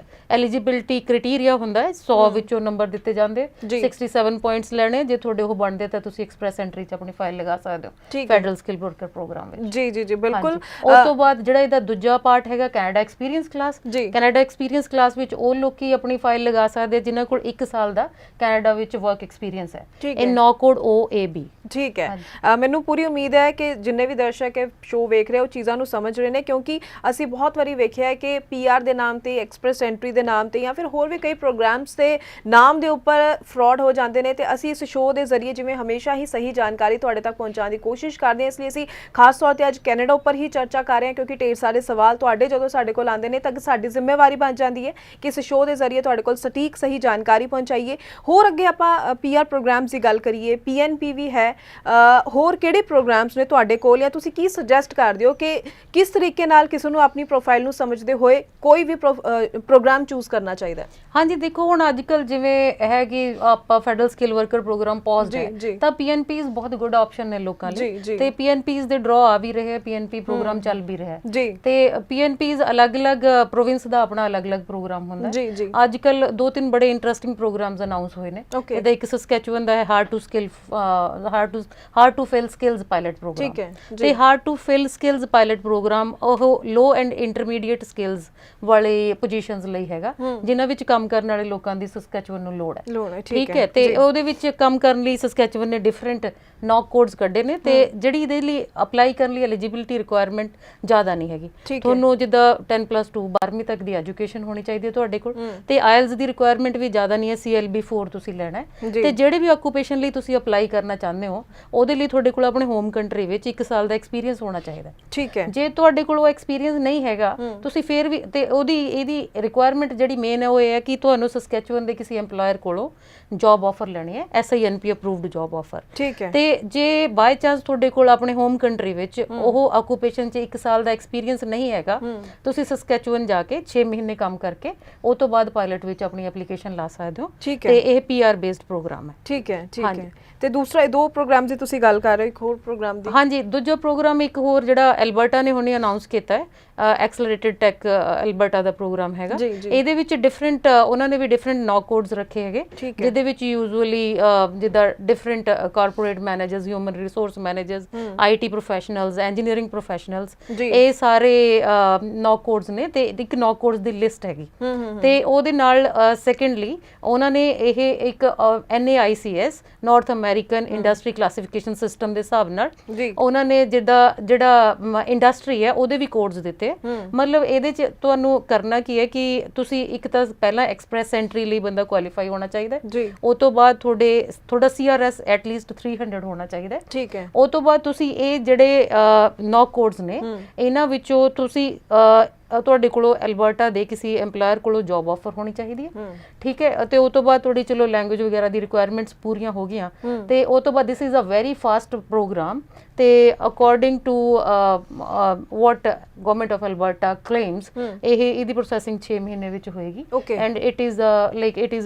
ਐਲੀਜੀਬਿਲਟੀ ਕ੍ਰਾਈਟੇਰੀਆ ਹੁੰਦਾ ਹੈ, 100 ਵਿੱਚੋਂ ਨੰਬਰ ਦਿੱਤੇ ਜਾਂਦੇ, 67 ਪੁਆਇੰਟਸ ਲੈਣੇ, ਜੇ ਤੁਹਾਡੇ ਉਹ ਬਣਦੇ ਤਾਂ ਤੁਸੀਂ ਐਕਸਪ੍ਰੈਸ ਐਂਟਰੀ 'ਚ ਆਪਣੀ ਫਾਈਲ ਲਗਾ ਸਕਦੇ ਹੋ ਫੈਡਰਲ ਸਕਿੱਲ ਵਰਕਰ ਪ੍ਰੋਗਰਾਮ ਵਿੱਚ। ਜੀ ਜੀ ਜੀ ਬਿਲਕੁਲ। ਉਸ ਤੋਂ ਬਾਅਦ ਜਿਹੜਾ ਇਹਦਾ ਦੂਜਾ ਪਾਰਟ ਹੈਗਾ Canada experience class. Canada experience class ਵਿੱਚ ਉਹ ਲੋਕੀ ਆਪਣੀ ਫਾਈਲ ਲਗਾ ਸਕਦੇ ਜਿਨ੍ਹਾਂ ਕੋਲ 1 ਸਾਲ ਦਾ ਕੈਨੇਡਾ ਵਿੱਚ ਵਰਕ ਐਕਸਪੀਰੀਅੰਸ ਹੈ। ਇਹ ਨੌ ਕੋਡ OAB। ਠੀਕ ਹੈ। ਮੈਨੂੰ ਪੂਰੀ ਉਮੀਦ ਹੈ ਕਿ ਜਿੰਨੇ ਵੀ ਦਰਸ਼ਕ ਇਹ ਸ਼ੋਅ ਵੇਖ ਰਹੇ ਉਹ ਚੀਜ਼ਾਂ ਨੂੰ ਸਮਝ ਰਹੇ ਨੇ, ਕਿਉਂਕਿ ਅਸੀਂ ਬਹੁਤ ਵਾਰੀ ਵੇਖਿਆ ਹੈ ਕਿ PR ਦੇ ਨਾਮ ਤੇ, ਐਕਸਪ੍ਰੈਸ ਐਂਟਰੀ ਦੇ ਨਾਮ ਤੇ ਜਾਂ ਫਿਰ ਹੋਰ ਵੀ ਕਈ ਪ੍ਰੋਗਰਾਮਸ ਦੇ ਨਾਮ ਦੇ ਉੱਪਰ ਫਰਾਡ ਹੋ ਜਾਂਦੇ ਨੇ, ਤੇ ਅਸੀਂ ਇਸ ਸ਼ੋਅ ਦੇ ਜ਼ਰੀਏ ਜਿਵੇਂ ਹਮੇਸ਼ਾ ਹੀ ਸਹੀ ਜਾਣਕਾਰੀ ਤੁਹਾਡੇ ਤੱਕ ਪਹੁੰਚਾਉਣ ਦੀ ਕੋਸ਼ਿਸ਼ ਕਰਦੇ ਹਾਂ। ਇਸ ਲਈ ਅਸੀਂ ਖਾਸ ਤੌਰ ਤੇ ਅੱਜ ਕੈਨੇਡਾ ਉੱਪਰ ਹੀ ਚਰਚਾ ਕਰ ਰਹੇ ਹਾਂ, ਕਿਉਂਕਿ ਢੇਰ ਸਾਰੇ ਸਵਾਲ ਤੁਹਾਡੇ ਜਦੋਂ ਸਾਡੇ ਕੋਲ ਆਉਂਦੇ ਨੇ ਤਾਂ ਸਾਡੀ ਜ਼ਿੰਮੇਵਾਰੀ ਬਣ ਜਾਂਦੀ ਹੈ ਕਿ ਇਸ ਸ਼ੋਅ ਦੇ ਜ਼ਰੀਏ ਤੁਹਾਡੇ ਕੋਲ ਸਟੀਕ ਸਹੀ ਜਾਣਕਾਰੀ ਪਹੁੰਚਾਈਏ। ਹੋਰ ਅੱਗੇ ਆਪਾਂ PR ਪ੍ਰੋਗਰਾਮਸ ਦੀ ਗੱਲ ਕਰੀਏ, PNP ਵੀ ਹੈ, ਹੋਰ ਕਿਹੜੇ ਪ੍ਰੋਗਰਾਮਸ ਨੇ ਤੁਹਾਡੇ ਕੋਲ, ਜਾਂ ਤੁਸੀਂ ਕੀ ਸੁਜੈਸਟ ਕਰਦੇ ਹੋ ਕਿ ਕਿਸ ਤਰੀਕੇ ਨਾਲ ਕਿਸੇ ਨੂੰ ਆਪਣੀ ਪ੍ਰੋਫਾਈਲ ਨੂੰ ਸਮਝਦੇ ਹੋਏ ਕੋਈ ਵੀ ਪ੍ਰੋਗਰਾਮ ਚੂਜ਼ ਕਰਨਾ ਚਾਹੀਦਾ ਹੈ? ਹਾਂਜੀ, ਦੇਖੋ ਹੁਣ ਅੱਜ ਕੱਲ ਜਿਵੇਂ ਹੈ ਕਿ ਆਪਾਂ ਫੈਡਰਲ ਸਕਿੱਲ ਵਰਕਰ ਪ੍ਰੋਗਰਾਮ ਪੌਜ਼ਡ ਹੈ, ਤਾਂ PNPs ਬਹੁਤ ਗੁੱਡ ਆਪਸ਼ਨ ਨੇ ਲੋਕਾਂ ਲਈ, ਤੇ PNPs ਦੇ ਡਰਾ ਆ ਵੀ ਰਹੇ, PNP ਪ੍ਰੋਗਰਾਮ ਚੱਲ ਵੀ ਰਿਹਾ ਤੇ PNPs ਅਲੱਗ-ਅਲੱਗ ਪ੍ਰੋਵਿੰਸ ਦਾ ਆਪਣਾ ਅਲੱਗ-ਅਲੱਗ ਪ੍ਰੋਗਰਾਮ ਹੁੰਦਾ ਹੈ। ਅੱਜ ਕੱਲ 2-3 ਬੜੇ ਇੰਟਰਸਟਿੰਗ ਪ੍ਰੋਗਰਾਮਸ ਅਨਾਉਂਸ ਹੋਏ ਨੇ। ਇਹਦਾ ਇੱਕ ਸਸਕੈਚੁਅਨ ਦਾ ਹੈ hard to fill skills pilot programme, ਤੇ hard to fill skills pilot programme ਉਹ ਲੋ ਐਂਡ ਇੰਟਰਮੀਡੀਏਟ ਸਕਿੱਲਸ ਵਾਲੇ ਪੋਜੀਸ਼ਨਸ ਲਈ ਹੈਗਾ, ਜਿਨ੍ਹਾਂ ਵਿੱਚ ਕੰਮ ਕਰਨ ਵਾਲੇ ਲੋਕਾਂ ਦੀ ਸਸਕੈਚੁਅਨ ਨੂੰ ਲੋੜ ਹੈ। ਠੀਕ ਹੈ, ਤੇ ਉਹਦੇ ਵਿੱਚ ਕੰਮ ਕਰਨ ਲਈ ਸਸਕੈਚੁਅਨ ਨੇ ਡਿਫਰੈਂਟ ਨੌਕ ਕੋਡਸ ਕੱਢੇ ਨੇ, ਤੇ ਜਿਹੜੀ ਇਹਦੇ ਲਈ ਅਪਲਾਈ ਕਰਨ ਲਈ ਐਲੀਜੀਬਿਲਟੀ ਰਿਕੁਆਇਰਮੈਂਟ ਜ਼ਿਆਦਾ ਨਹੀਂ ਹੈਗੀ। ਤੁਹਾਨੂੰ ਜਿੱਦਾਂ 10+2 12ਵੀਂ ਤੱਕ ਦੀ ਐਜੂਕੇਸ਼ਨ ਹੋਣੀ ਚਾਹੀਦੀ ਹੈ ਤੁਹਾਡੇ ਕੋਲ, ਤੇ IELTS ਦੀ ਰਿਕੁਆਇਰਮੈਂਟ ਵੀ ਜ਼ਿਆਦਾ ਨਹੀਂ ਹੈ, CLB4 ਤੁਸੀਂ ਲੈਣਾ ਹੈ। ਤੇ ਜਿਹੜੇ ਵੀ ਆਕੂਪੇਸ਼ਨ ਲਈ ਤੁਸੀਂ ਅਪਲਾਈ ਕਰਨਾ ਚਾਹੁੰਦੇ ਹੋ ਉਹਦੇ ਲਈ ਤੁਹਾਡੇ ਕੋਲ ਆਪਣੇ ਹੋਮ ਕੰਟਰੀ ਵਿੱਚ 1 ਸਾਲ ਦਾ ਐਕਸਪੀਰੀਅੰਸ ਹੋਣਾ ਚਾਹੀਦਾ। ਠੀਕ ਹੈ, ਜੇ ਤੁਹਾਡੇ ਕੋਲ ਉਹ ਐਕਸਪੀਰੀਅੰਸ ਨਹੀਂ ਹੈਗਾ ਤੁਸੀਂ ਫਿਰ ਵੀ, ਤੇ ਇਹਦੀ ਰਿਕੁਆਇਰਮੈਂਟ ਜਿਹੜੀ ਮੇਨ ਹੈ ਉਹ ਇਹ ਹੈ ਕਿ ਤੁਹਾਨੂੰ ਸਸਕੈਚੁਅਨ ਦੇ ਕਿਸੇ EMPLOYER ਕੋਲੋਂ ਜੌਬ ਆਫਰ ਲੈਣੀ ਹੈ, SINP ਅਪਰੂਵਡ ਜੌਬ ਆਫਰ। ਠੀਕ ਹੈ, ਤੇ ਜੇ ਬਾਈ ਚਾਂਸ ਤੁਹਾਡੇ ਕੋਲ ਆਪਣੇ ਹੋਮ ਕੰਟਰੀ ਵਿੱਚ ਉਹ ਆਕੂਪੇਸ਼ਨ 'ਚ 1 ਸਾਲ ਦਾ ਐਕਸਪੀਰੀਅੰਸ ਨਹੀਂ ਹੈਗਾ, ਤੁਸੀਂ ਸਸਕੈਚੁਅਨ ਜਾ ਕੇ 6 ਮਹੀਨੇ ਕੰਮ ਕਰਕੇ ਉਹ ਤੋਂ ਬਾਅਦ ਪਾਇਲਟ ਵਿੱਚ ਆਪਣੀ ਐਪਲੀਕੇਸ਼ਨ ਲਾ ਸਕਦੇ ਹੋ। ਤੇ ਇਹ PR ਬੇਸਡ ਪ੍ਰੋਗਰਾਮ ਹੈ। ਠੀਕ ਹੈ, ਠੀਕ ਹੈ। ਤੇ ਦੂਸਰਾ ਇਹ 2 ਪ੍ਰੋਗਰਾਮ ਦੀ ਤੁਸੀਂ ਗੱਲ ਕਰ ਰਹੇ ਹੋ, ਇੱਕ ਹੋਰ ਪ੍ਰੋਗਰਾਮ ਦੀ? ਹਾਂਜੀ, ਦੂਜਾ ਪ੍ਰੋਗਰਾਮ ਇੱਕ ਹੋਰ ਜਿਹੜਾ ਐਲਬਰਟਾ ਨੇ ਹੁਣੇ ਅਨਾਉਂਸ ਕੀਤਾ ਹੈ, ਐਕਸਲਰੇਟਿਡ ਟੈਕ ਐਲਬਰਟਾ ਦਾ ਪ੍ਰੋਗਰਾਮ ਹੈਗਾ। ਇਹਦੇ ਵਿੱਚ ਡਿਫਰੈਂਟ ਉਹਨਾਂ ਨੇ ਵੀ ਡਿਫਰੈਂਟ ਨੌਕ ਕੋਡਸ ਰੱਖੇ ਹੈਗੇ, ਜਿਹਦੇ ਵਿੱਚ ਯੂਜੂਅਲੀ ਜਿੱਦਾਂ different corporate managers, human resource managers, IT professionals, engineering professionals, ਇਹ ਸਾਰੇ ਨੌਕ ਕੋਡਸ ਨੇ, ਤੇ ਇੱਕ ਨੌਕ ਕੋਡਸ ਦੀ ਲਿਸਟ ਹੈਗੀ। ਤੇ ਉਹਦੇ ਨਾਲ ਸੈਕੰਡਲੀ ਉਹਨਾਂ ਨੇ ਇਹ ਇੱਕ NAICS north American industry classification system ਦੇ ਹਿਸਾਬ ਨਾਲ ਉਹਨਾਂ ਨੇ ਜਿਹੜਾ ਇੰਡਸਟਰੀ ਹੈ ਉਹਦੇ ਵੀ ਕੋਡਸ ਦਿੱਤੇ। ਮਤਲਬ ਇਹਦੇ ਚ ਤੁਹਾਨੂੰ ਕਰਨਾ ਕੀ ਹੈ ਕਿ ਤੁਸੀਂ ਇੱਕ ਤਾਂ ਪਹਿਲਾਂ ਐਕਸਪ੍ਰੈਸ ਐਂਟਰੀ ਲਈ ਬੰਦਾ ਕੁਆਲੀਫਾਈ ਹੋਣਾ ਚਾਹੀਦਾ, ਉਹ ਤੋਂ ਬਾਅਦ ਤੁਹਾਡਾ CRS ਐਟਲੀਸਟ 300 ਹੋਣਾ ਚਾਹੀਦਾ। ਠੀਕ ਹੈ, ਉਹ ਤੋਂ ਬਾਅਦ ਤੁਸੀਂ ਇਹ ਜਿਹੜੇ ਨੌਕ ਕੋਡਸ ਨੇ ਇਹਨਾਂ ਵਿੱਚੋਂ ਤੁਸੀਂ ਤੁਹਾਡੇ ਕੋਲੋਂ ਐਲਬਰਟਾ ਦੇ ਕਿਸੇ EMPLOYER ਕੋਲੋਂ ਜੌਬ ਆਫਰ ਹੋਣੀ ਚਾਹੀਦੀ ਹੈ। ਠੀਕ ਹੈ, ਤੇ ਉਹ ਤੋਂ ਬਾਅਦ ਤੁਹਾਡੀ ਚਲੋ ਲੈਂਗੁਏਜ ਵਗੈਰਾ ਦੀ ਰਿਕੁਆਇਰਮੈਂਟਸ ਪੂਰੀਆਂ ਹੋ ਗਈਆਂ, ਤੇ ਉਹ ਤੋਂ ਬਾਅਦ this is a very fast programme, ਤੇ according to what government of Alberta claims ਇਹਦੀ ਪ੍ਰੋਸੈਸਿੰਗ 6 ਮਹੀਨੇ ਵਿੱਚ ਹੋਏਗੀ, and it is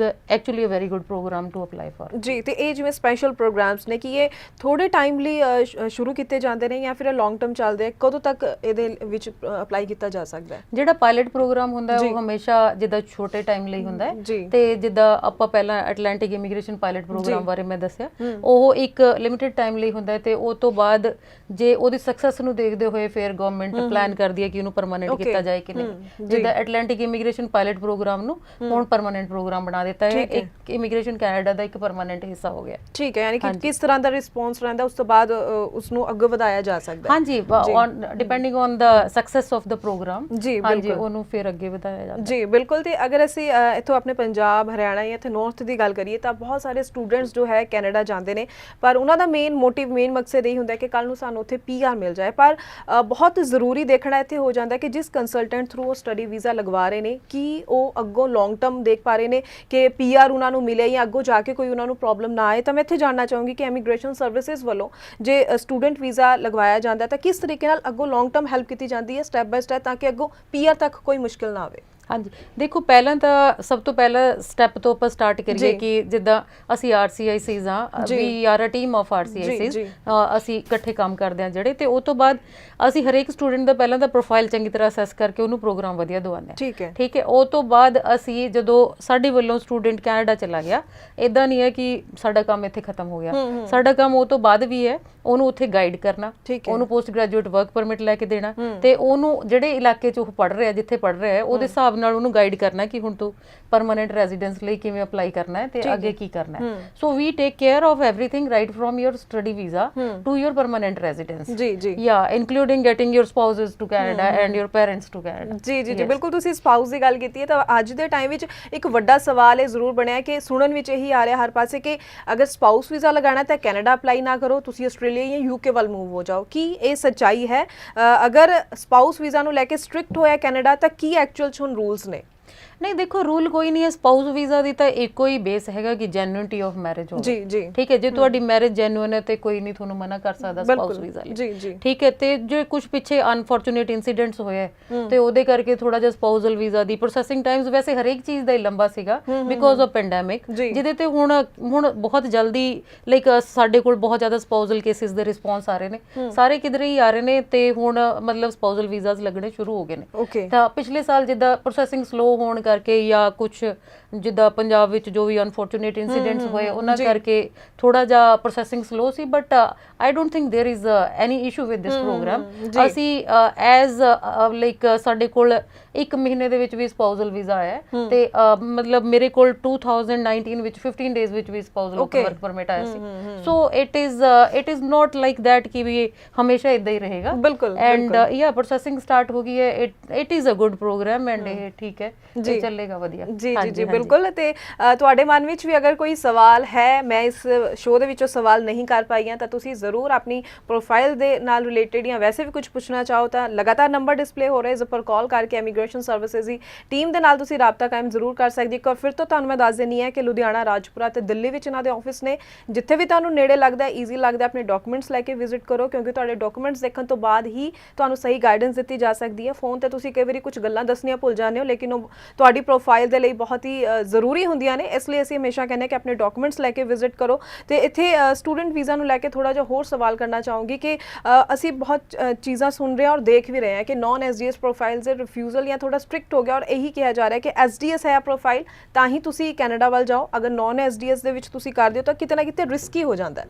actually a very good programme to apply for. ਜੀ, ਤੇ ਇਹ ਜਿਵੇਂ ਸਪੈਸ਼ਲ ਪ੍ਰੋਗਰਾਮਸ ਨੇ ਕਿ ਇਹ ਥੋੜੇ ਟਾਈਮ ਲਈ ਸ਼ੁਰੂ ਕੀਤੇ ਜਾਂਦੇ ਨੇ ਜਾਂ ਫਿਰ ਲੌਂਗ ਟਰਮ ਚੱਲਦੇ ਆ, ਕਦੋਂ ਤੱਕ ਇਹਦੇ ਵਿੱਚ ਅਪਲਾਈ ਕੀਤਾ ਜਾ ਸਕਦਾ ਹੈ? ਜਿਹੜਾ ਪਾਇਲਟ ਪ੍ਰੋਗਰਾਮ ਹੁੰਦਾ ਹੈ ਉਹ ਹਮੇਸ਼ਾ ਜਿੱਦਾਂ ਛੋਟੇ ਟਾਈਮ ਲਈ ਹੁੰਦਾ ਹੈ, ਤੇ ਜਿੱਦਾਂ ਆਪਾਂ ਪਹਿਲਾਂ ਐਟਲਾਂਟਿਕ ਇਮੀਗ੍ਰੇਸ਼ਨ ਪਾਇਲਟ ਪ੍ਰੋਗਰਾਮ ਬਾਰੇ ਮੈਂ ਦੱਸਿਆ, ਉਹ ਇੱਕ ਲਿਮਿਟਿਡ ਟਾਈਮ ਲਈ ਹੁੰਦਾ ਹੈ, ਤੇ ਉਹ ਤੋਂ ਬਾਅਦ ਜੇ ਉਹਦੀ ਸਕਸੈਸ ਨੂੰ ਦੇਖਦੇ ਹੋਏ ਫਿਰ ਗਵਰਨਮੈਂਟ ਪਲਾਨ ਕਰਦੀ ਹੈ ਕਿ ਇਹਨੂੰ ਪਰਮਾਨੈਂਟ ਕੀਤਾ ਜਾਏ ਕਿ ਨਹੀਂ। ਜਿੱਦਾਂ ਐਟਲਾਂਟਿਕ ਇਮੀਗ੍ਰੇਸ਼ਨ ਪਾਇਲਟ ਪ੍ਰੋਗਰਾਮ ਨੂੰ ਹੁਣ ਪਰਮਾਨੈਂਟ ਪ੍ਰੋਗਰਾਮ ਬਣਾ ਦਿੱਤਾ ਹੈ, ਇੱਕ ਇਮੀਗ੍ਰੇਸ਼ਨ ਕੈਨੇਡਾ ਦਾ ਇੱਕ ਪਰਮਾਨੈਂਟ ਹਿੱਸਾ ਹੋ ਗਿਆ। ਠੀਕ ਹੈ, ਯਾਨੀ ਕਿ ਕਿਸ ਤਰ੍ਹਾਂ ਦਾ ਰਿਸਪੌਂਸ ਰਹਿੰਦਾ ਉਸ ਤੋਂ ਬਾਅਦ ਉਸ ਨੂੰ ਅੱਗੇ ਵਧਾਇਆ ਜਾ ਸਕਦਾ ਹੈ? ਹਾਂਜੀ, depending on the success of the program. ਹਾਂਜੀ, ਉਹਨੂੰ ਫਿਰ ਅੱਗੇ ਵਧਾਇਆ ਜਾਂਦਾ। ਜੀ ਬਿਲਕੁਲ, ਤੇ ਅਗਰ ਅਸੀਂ ਇੱਥੋਂ ਆਪਣੇ ਪੰਜਾਬ, ਹਰਿਆਣਾ ਜਾਂ ਇੱਥੇ ਨਾਰਥ ਦੀ ਗੱਲ ਕਰੀਏ ਤਾਂ ਬਹੁਤ ਸਾਰੇ ਸਟੂਡੈਂਟਸ ਜੋ ਹੈ ਕੈਨੇਡਾ ਜਾਂਦੇ ਨੇ, ਪਰ ਉਹਨਾਂ ਦਾ ਮੇਨ ਮਕਸਦ ਇਹ ਹੁੰਦਾ ਕਿ ਕੱਲ ਨੂੰ ਸਾਨੂੰ ਉੱਥੇ PR ਮਿਲ ਜਾਏ। ਪਰ ਬਹੁਤ ਜ਼ਰੂਰੀ ਦੇਖਣਾ ਇੱਥੇ ਹੋ ਜਾਂਦਾ ਕਿ ਜਿਸ ਕੰਸਲਟੈਂਟ ਥਰੂ ਉਹ ਸਟੱਡੀ ਵੀਜ਼ਾ ਲਗਵਾ ਰਹੇ ਨੇ ਕਿ ਉਹ ਅੱਗੋਂ ਲੌਂਗ ਟਰਮ ਦੇਖ ਪਾ ਰਹੇ ਨੇ ਕਿ PR ਉਹਨਾਂ ਨੂੰ ਮਿਲੇ ਜਾਂ ਅੱਗੋਂ ਜਾ ਕੇ ਕੋਈ ਉਹਨਾਂ ਨੂੰ ਪ੍ਰੋਬਲਮ ਨਾ ਆਏ। ਤਾਂ ਮੈਂ ਇੱਥੇ ਜਾਣਨਾ ਚਾਹੂੰਗੀ ਕਿ ਇਮੀਗ੍ਰੇਸ਼ਨ ਸਰਵਿਸਿਜ਼ ਵੱਲੋਂ ਜੇ ਸਟੂਡੈਂਟ ਵੀਜ਼ਾ ਲਗਵਾਇਆ ਜਾਂਦਾ ਤਾਂ ਕਿਸ ਤਰੀਕੇ ਨਾਲ ਅੱਗੋਂ ਲੌਂਗ ਟਰਮ ਹੈਲਪ ਕੀਤੀ ਜਾਂਦੀ ਹੈ ਸਟੈਪ ਬਾय ਸਟੈਪ, ਤਾਂ ਕਿ ਅੱਗੋਂ PR ਤੱਕ ਕੋਈ ਮੁਸ਼ਕਿਲ ਨਾ ਆਵੇ? ਹਾਂਜੀ, ਦੇਖੋ ਪਹਿਲਾਂ ਤਾਂ ਸਭ ਤੋਂ ਪਹਿਲਾਂ ਸਟੈਪ ਤੋਂ ਆਪਾਂ ਸਟਾਰਟ ਕਰੀਏ ਕਿ ਜਿੱਦਾਂ ਅਸੀਂ RCICs ਆ, we are a team of RCICs, ਅਸੀਂ ਇਕੱਠੇ ਕੰਮ ਕਰਦੇ ਆ ਜਿਹੜੇ, ਤੇ ਉਹ ਤੋਂ ਬਾਅਦ ਅਸੀਂ ਹਰੇਕ ਸਟੂਡੈਂਟ ਦਾ ਪਹਿਲਾਂ ਤਾਂ ਪ੍ਰੋਫਾਈਲ ਚੰਗੀ ਤਰ੍ਹਾਂ ਅਸੈਸ ਕਰਕੇ ਉਹਨੂੰ ਪ੍ਰੋਗਰਾਮ ਵਧੀਆ ਦਵਾਉਂਦੇ ਆ। ਠੀਕ ਹੈ, ਉਹ ਤੋਂ ਬਾਅਦ ਅਸੀਂ ਜਦੋਂ ਸਾਡੇ ਵੱਲੋਂ ਸਟੂਡੈਂਟ ਕੈਨੇਡਾ ਚਲਾ ਗਿਆ, ਇਦਾਂ ਨਹੀਂ ਹੈ ਕਿ ਸਾਡਾ ਕੰਮ ਇੱਥੇ ਖਤਮ ਹੋ ਗਿਆ। ਸਾਡਾ ਕੰਮ ਉਹ ਤੋਂ ਬਾਅਦ ਵੀ ਹੈ ਉਹਨੂੰ ਉੱਥੇ ਗਾਈਡ ਕਰਨਾ, ਉਹਨੂੰ ਪੋਸਟ ਗ੍ਰੈਜੂਏਟ ਵਰਕ ਪਰਮਿਟ ਲੈ ਕੇ ਦੇਣਾ, ਤੇ ਉਹਨੂੰ ਜਿਹੜੇ ਇਲਾਕੇ 'ਚ ਉਹ ਪੜ੍ਹ ਰਿਹਾ, ਜਿੱਥੇ ਪੜ੍ਹ ਰਿਹਾ ਹੈ, ਉਹਦੇ ਹਿਸਾਬ ਨਾਲ ਉਹਨੂੰ ਗਾਈਡ ਕਰਨਾ ਕਿ ਹੁਣ ਤੂੰ ਪਰਮਾਨੈਂਟ ਰੈਜ਼ੀਡੈਂਸ ਲਈ ਕਿਵੇਂ ਅਪਲਾਈ ਕਰਨਾ ਹੈ ਤੇ ਅੱਗੇ ਕੀ ਕਰਨਾ ਹੈ। So we take care of everything right from your study visa to your permanent residence, ਯਾ including getting your spouses to Canada and your parents to Canada. ਜੀ ਬਿਲਕੁਲ, ਤੁਸੀਂ ਸਪਾਊਸ ਦੀ ਗੱਲ ਕੀਤੀ ਹੈ ਤਾਂ ਅੱਜ ਦੇ ਟਾਈਮ ਵਿੱਚ ਇੱਕ ਵੱਡਾ ਸਵਾਲ ਇਹ ਜ਼ਰੂਰ ਬਣਿਆ ਕਿ ਸੁਣਨ ਵਿੱਚ ਇਹੀ ਆ ਰਿਹਾ ਹਰ ਪਾਸੇ ਕਿ ਅਗਰ ਸਪਾਊਸ ਵੀਜ਼ਾ ਲਗਾਉਣਾ ਤਾਂ ਕੈਨੇਡਾ ਅਪਲਾਈ ਨਾ ਕਰੋ, ਤੁਸੀਂ ਆਸਟ੍ਰੇਲੀਆ ਜਾਂ UK ਵੱਲ मूव हो जाओ। की ये सच्चाई है? अगर स्पाउस वीजा नु लेके स्ट्रिक्ट होया कैनेडा तो की एक्चुअल च हुण रूल्स ने? नहीं देखो, रूल कोई नहीं है। स्पाउस वीज़ा दी तो एको ही बेस हैगा कि जेन्युइनिटी ऑफ मैरिज हो। जी ठीक है, जे तुहाडी मैरिज जेन्युइन है तो कोई नहीं थोनों मना कर सकदा स्पाउस वीज़ा लई। ठीक है, ते जो कुछ पिछे अनफॉर्चुनेट इंसीडेंट्स होए ते ओदे करके थोड़ा जिहा स्पाउसल वीज़ा दी प्रोसैसिंग टाइम्स वैसे हर एक चीज़ दा ही लंबा सीगा बिकॉज ऑफ पैंडेमिक, जिहदे ते हुण बहुत जल्दी लाइक साडे कोल बहुत ज़्यादा स्पाउसल केसेस दे रिस्पॉन्स आ रहे ने, सारे किधरे ही आ रहे ने, ते हुण मतलब स्पाउसल वीज़ास लगने शुरू हो गए ने। तां पिछले साल जिद्दां प्रोसैसिंग स्लो होण करके या कुछ जिद्दां पंजाब विच जो भी अनफॉर्चुनेट इंसीडेंट्स होए उन्हां करके थोड़ा जा प्रोसैसिंग स्लो सी, but I don't think there is any issue with this program. असी एज लाइक साडे कोल 1 महीने दे विच भी स्पाउसल वीज़ा आया ते मतलब मेरे कोल 2019 विच 15 डेज विच भी स्पाउसल वर्क परमिट आया सी। So it is not like that कि भी हमेशा इदां ही रहेगा। बिल्कुल, एंड या प्रोसैसिंग स्टार्ट हो गई है, it is a good program and ठीक है, ये चलेगा वधिया। जी बिल्कुल। ते तुहाडे मन विच भी अगर कोई सवाल है, मैं इस शो दे विचों सवाल नहीं कर पाई हां, तां तुसीं जरूर अपनी प्रोफाइल दे नाल रिलेटेड या वैसे भी कुछ पुछना चाहो तां लगातार नंबर डिस्पले हो रहे, इस पर कॉल करके इमीग्रेशन सर्विसेज दी टीम दे नाल तुसीं राबता कायम जरूर कर सकदे। एक बार फिर तो तुहानूं मैं दस देनी है कि लुधियाना, राजपुरा ते दिल्ली विच इन्हां दे ऑफिस ने, जिथे भी तुहानूं नेड़े लगदा है, ईजी लगदा है, अपने डॉक्यूमेंट्स लैके विजिट करो, क्योंकि तुहाडे डॉक्यूमेंट्स देखण तो बाद ही तुहानूं सही गाइडेंस दित्ती जा सकदी है। फोन ते तुसीं कई वारी कुछ गल्लां दसणियां भुल जांदे हो, लेकिन ਉਹ ਤੁਹਾਡੀ ਪ੍ਰੋਫਾਈਲ ਦੇ ਲਈ ਬਹੁਤ ਹੀ ਜ਼ਰੂਰੀ ਹੁੰਦੀਆਂ ਨੇ, ਇਸ ਲਈ ਅਸੀਂ ਹਮੇਸ਼ਾ ਕਹਿੰਦੇ ਕਿ ਆਪਣੇ ਡਾਕੂਮੈਂਟਸ ਲੈ ਕੇ ਵਿਜ਼ਿਟ ਕਰੋ। ਤੇ ਇੱਥੇ ਸਟੂਡੈਂਟ ਵੀਜ਼ਾ ਨੂੰ ਲੈ ਕੇ ਥੋੜਾ ਜਿਹਾ ਹੋਰ ਸਵਾਲ ਕਰਨਾ ਚਾਹੂੰਗੀ ਕਿ ਅਸੀਂ ਬਹੁਤ ਚੀਜ਼ਾਂ ਸੁਣ ਰਹੇ ਹਾਂ ਔਰ ਦੇਖ ਵੀ ਰਹੇ ਹਾਂ ਕਿ ਨੌਨ ਐਸਡੀਐਸ ਪ੍ਰੋਫਾਈਲਸ ਦੇ ਰਿਫਿਊਜ਼ਲ ਜਾਂ ਥੋੜਾ ਸਟ੍ਰਿਕਟ ਹੋ ਗਿਆ ਔਰ ਇਹੀ ਕਿਹਾ ਜਾ ਰਿਹਾ ਕਿ ਐਸਡੀਐਸ ਹੈ ਪ੍ਰੋਫਾਈਲ ਤਾਂ ਹੀ ਤੁਸੀਂ ਕੈਨੇਡਾ ਵੱਲ ਜਾਓ, ਅਗਰ ਨੌਨ ਐਸਡੀਐਸ ਦੇ ਵਿੱਚ ਤੁਸੀਂ ਕਰਦੇ ਹੋ ਤਾਂ ਕਿਤੇ ਨਾ ਕਿਤੇ ਰਿਸਕੀ ਹੋ ਜਾਂਦਾ ਹੈ।